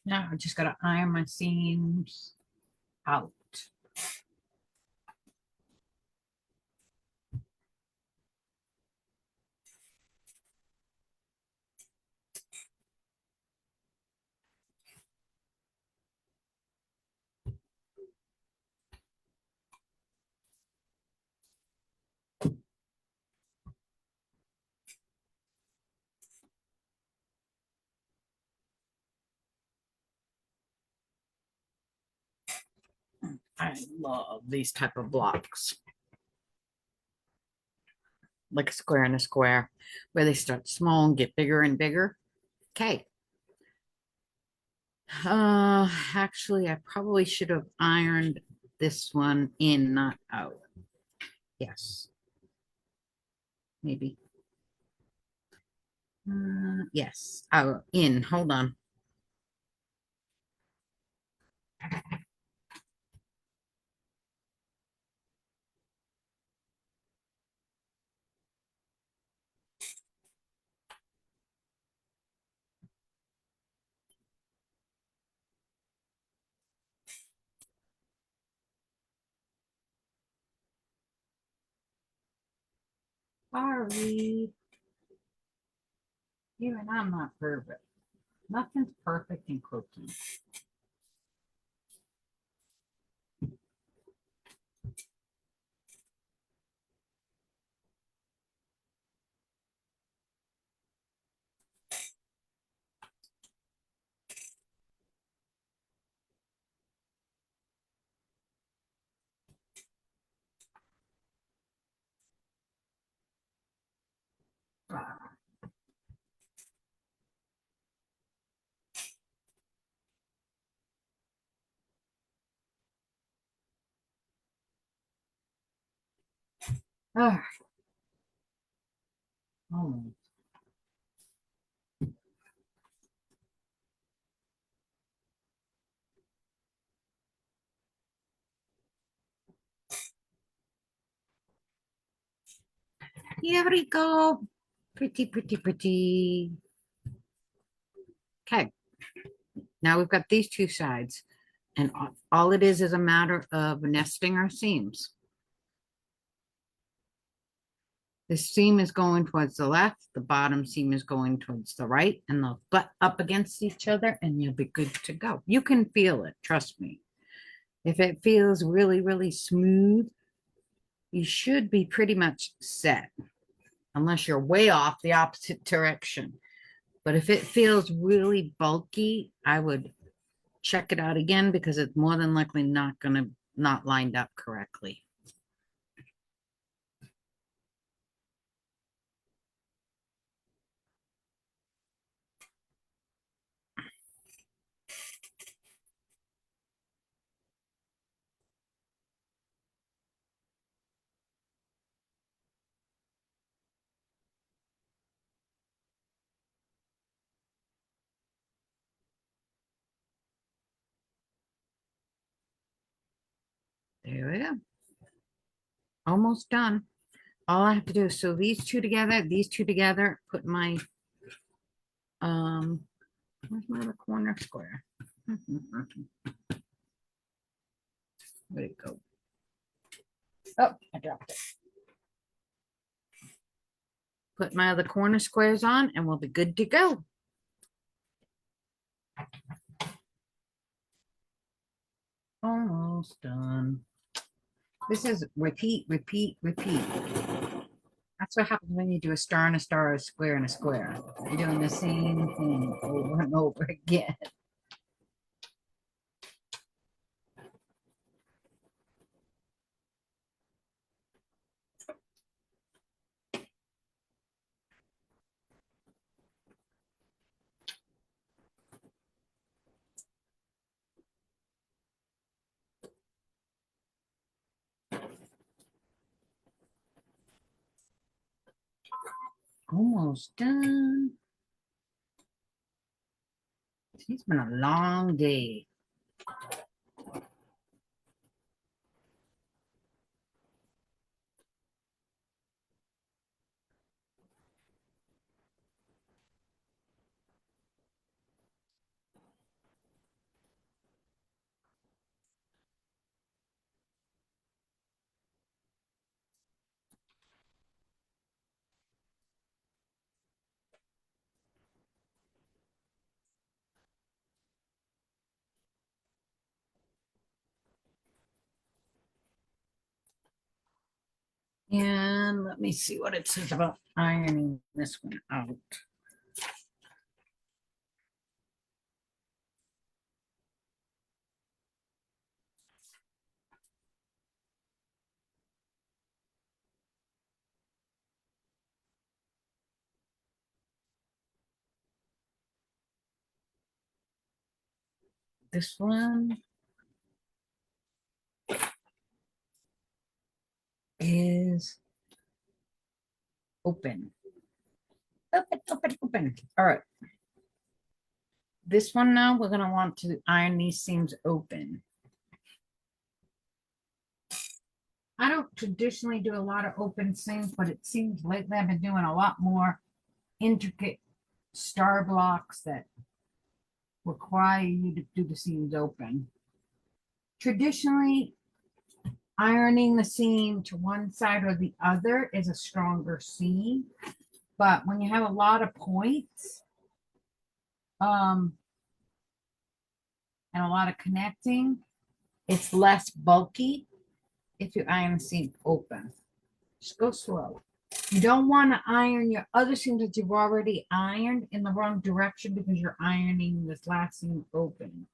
Now I just got to iron my seams out. I love these type of blocks. Like a square and a square, where they start small and get bigger and bigger. Okay. Actually, I probably should have ironed this one in, not out. Yes. Maybe. Yes. Out, in. Hold on. Sorry. Even I'm not perfect. Nothing's perfect in cooking. Ah, oh, here we go. Pretty, pretty, pretty. Okay, now we've got these two sides, and all it is a matter of nesting our seams. The seam is going towards the left, the bottom seam is going towards the right, and they'll butt up against each other, and you'll be good to go. You can feel it, trust me. If it feels really, really smooth, you should be pretty much set, unless you're way off the opposite direction. But if it feels really bulky, I would check it out again, because it's more than likely not lined up correctly. There we go. Almost done. All I have to do is sew these two together, put my where's my other corner square? Where'd it go? Oh, I dropped it. Put my other corner squares on and we'll be good to go. Almost done. This is repeat, repeat, repeat. That's what happens when you do a star and a star, a square and a square. You're doing the same thing over and over again. Almost done. It's been a long day. And let me see what it says about ironing this one out. This one is open. Open, open, open. All right. This one now, we're going to want to iron these seams open. I don't traditionally do a lot of open seams, but it seems lately I've been doing a lot more intricate star blocks that require you to do the seams open. Traditionally, ironing the seam to one side or the other is a stronger seam. But when you have a lot of points, and a lot of connecting, it's less bulky if you iron the seam open. Just go slow. You don't want to iron your other seams that you've already ironed in the wrong direction because you're ironing this last seam open.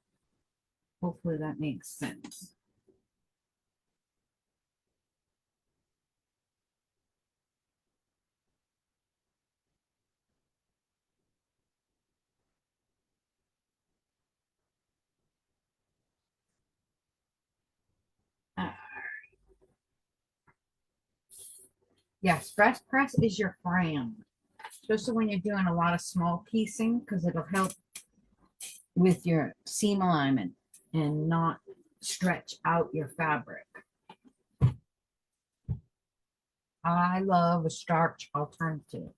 Hopefully that makes sense. Yes, press is your friend, especially when you're doing a lot of small piecing because it'll help with your seam alignment and not stretch out your fabric. I love a starch alternative.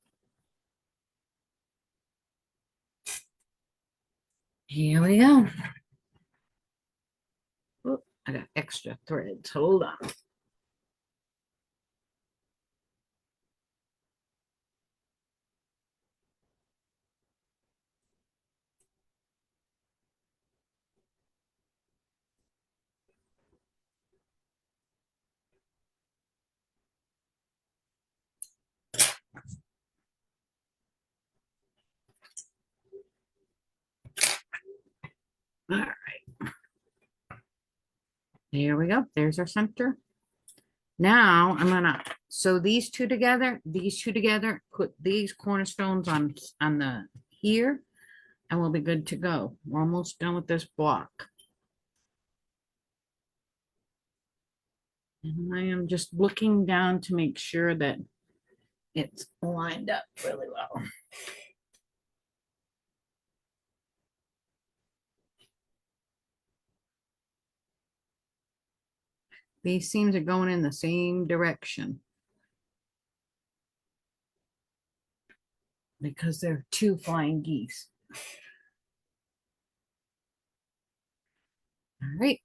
Here we go. Oop, I got extra threads. Hold on. All right. Here we go. There's our center. Now I'm gonna sew these two together, put these cornerstones on the here, and we'll be good to go. We're almost done with this block. And I am just looking down to make sure that it's lined up really well. These seams are going in the same direction because they're two flying geese. All right.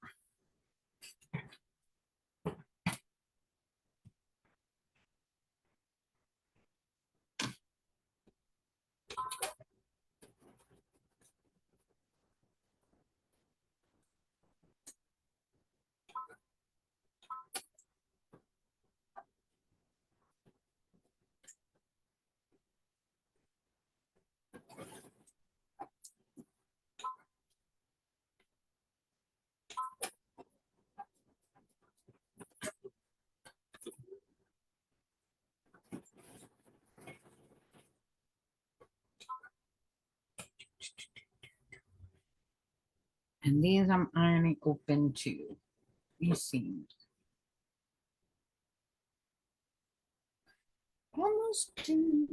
And these I'm ironing open too. These seams. Almost done.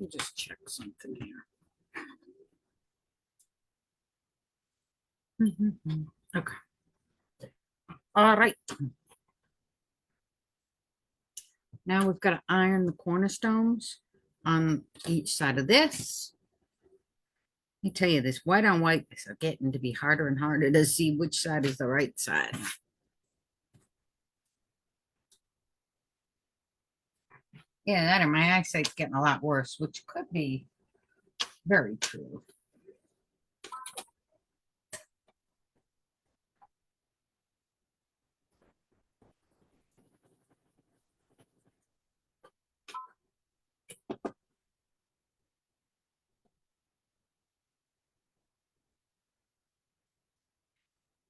Let me just check something here. Okay. All right. Now we've got to iron the cornerstones on each side of this. Let me tell you, this white on white is getting to be harder and harder to see which side is the right side. Yeah, that or my eyesight's getting a lot worse, which could be very true.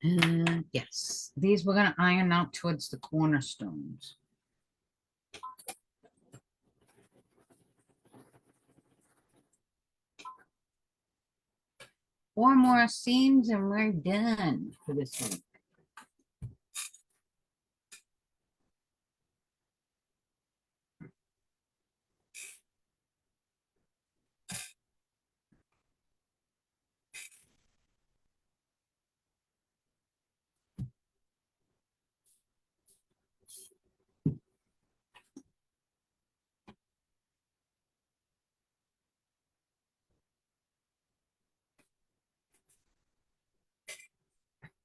And yes, these we're going to iron out towards the cornerstones. Four more seams and we're done for this week.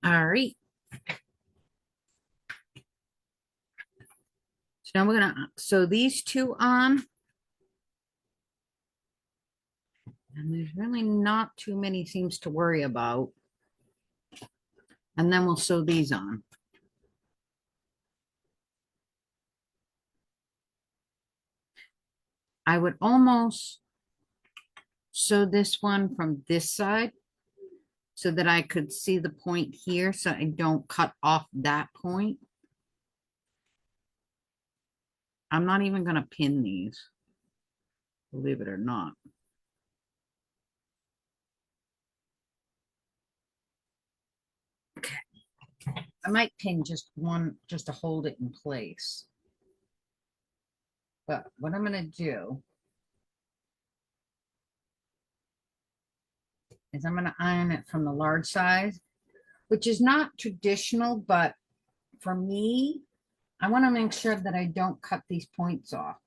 All right. So now we're going to sew these two on. And there's really not too many seams to worry about. And then we'll sew these on. I would almost sew this one from this side so that I could see the point here so I don't cut off that point. I'm not even going to pin these, believe it or not. Okay. I might pin just one just to hold it in place. But what I'm going to do is I'm going to iron it from the large size, which is not traditional, but for me, I want to make sure that I don't cut these points off.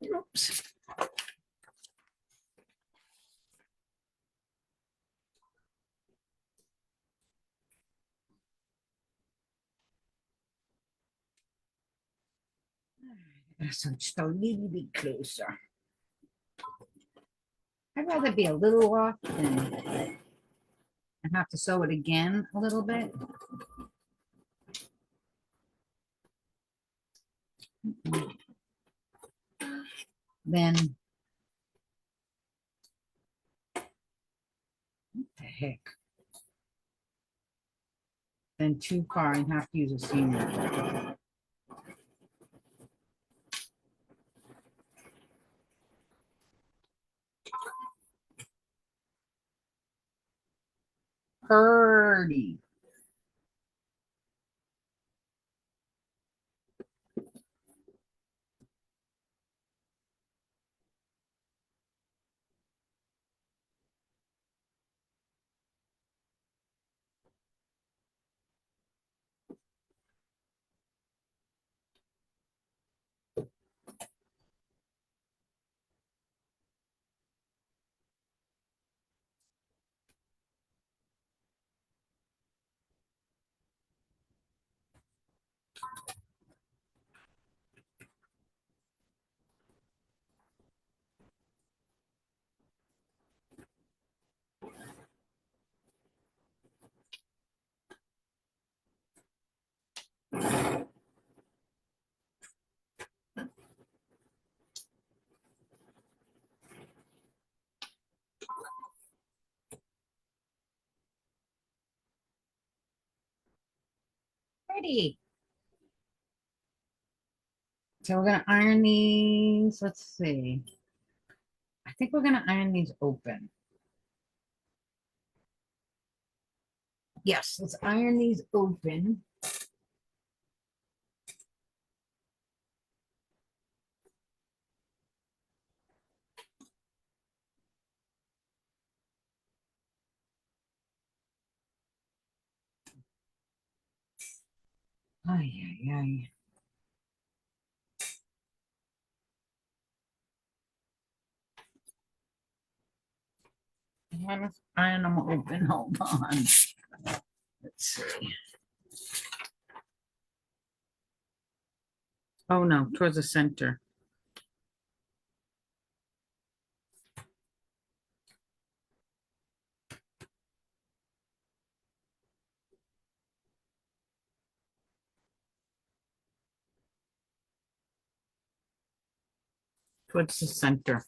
Oops. So just a little bit closer. I'd rather be a little off than have to sew it again a little bit. Then, what the heck? Then too far and have to use a seam ripper. Purdy. Pretty. So we're gonna iron these. Let's see. I think we're gonna iron these open. Yes, let's iron these open. Ay, ay, ay. Let's iron them open. Hold on. Let's see. Oh no, towards the center. Towards the center.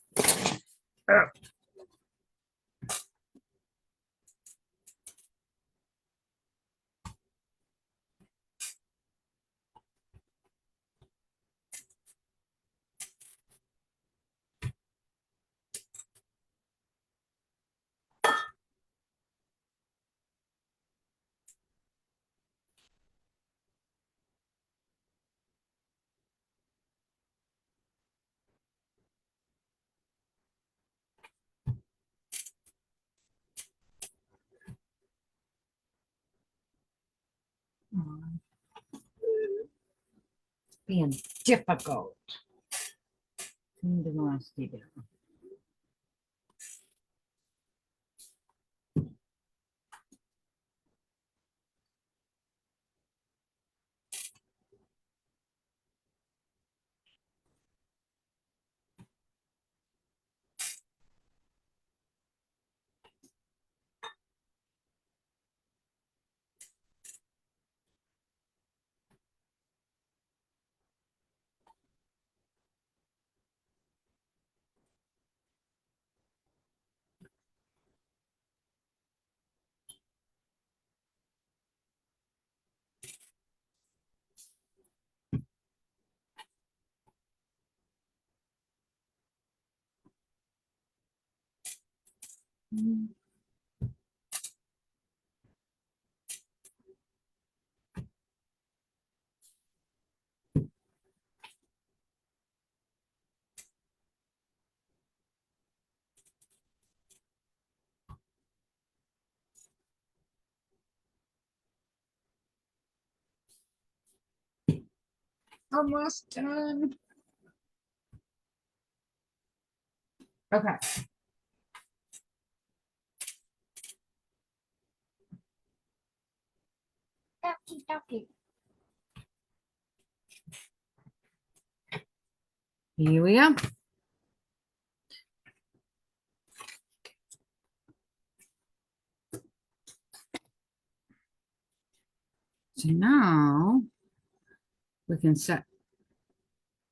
Being difficult. Almost done. Okay. Ducky, ducky. Here we go. So now we can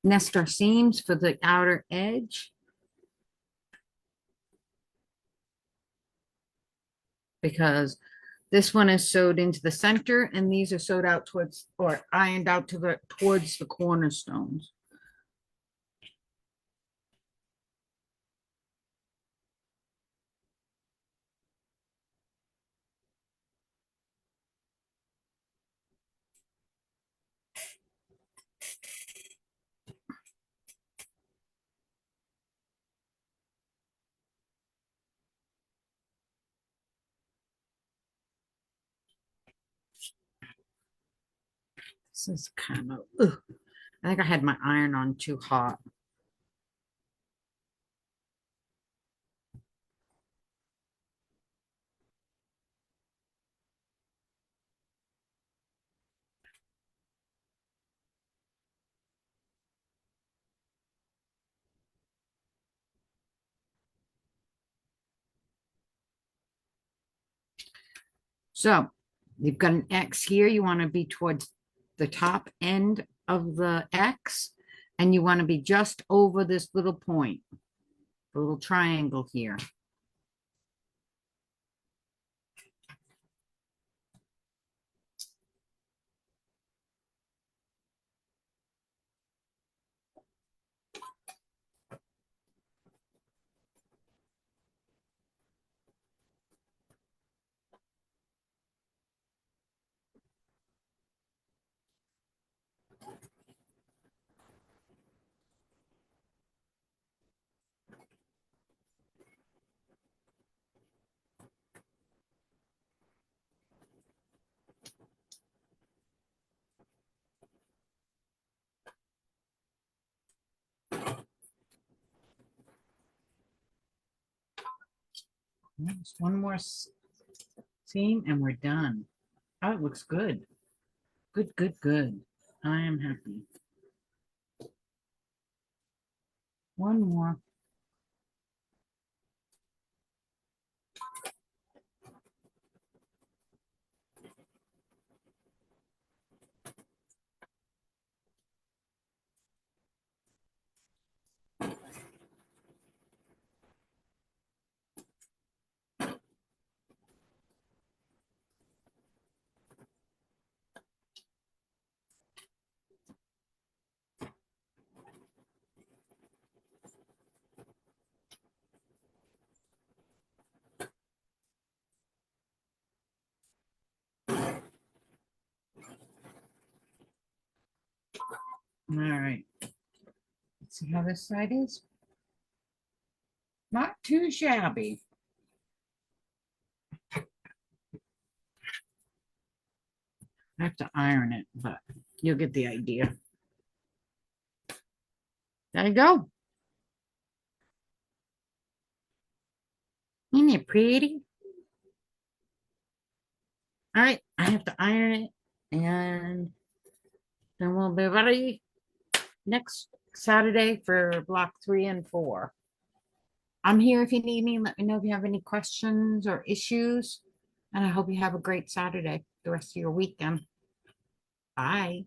nest our seams for the outer edge, because this one is sewed into the center and these are sewed out towards, or ironed out towards the cornerstones. This is kind of, ugh. I think I had my iron on too hot. So you've got an X here. You want to be towards the top end of the X, and you want to be just over this little point, the little triangle here. Just one more seam and we're done. Oh, it looks good. Good, good, good. I am happy. One more. All right. Let's see how this side is. Not too shabby. I have to iron it, but you'll get the idea. There you go. Isn't it pretty? All right, I have to iron it, and then we'll be ready next Saturday for block 3 and 4. I'm here if you need me. Let me know if you have any questions or issues. And I hope you have a great Saturday, the rest of your weekend. Bye.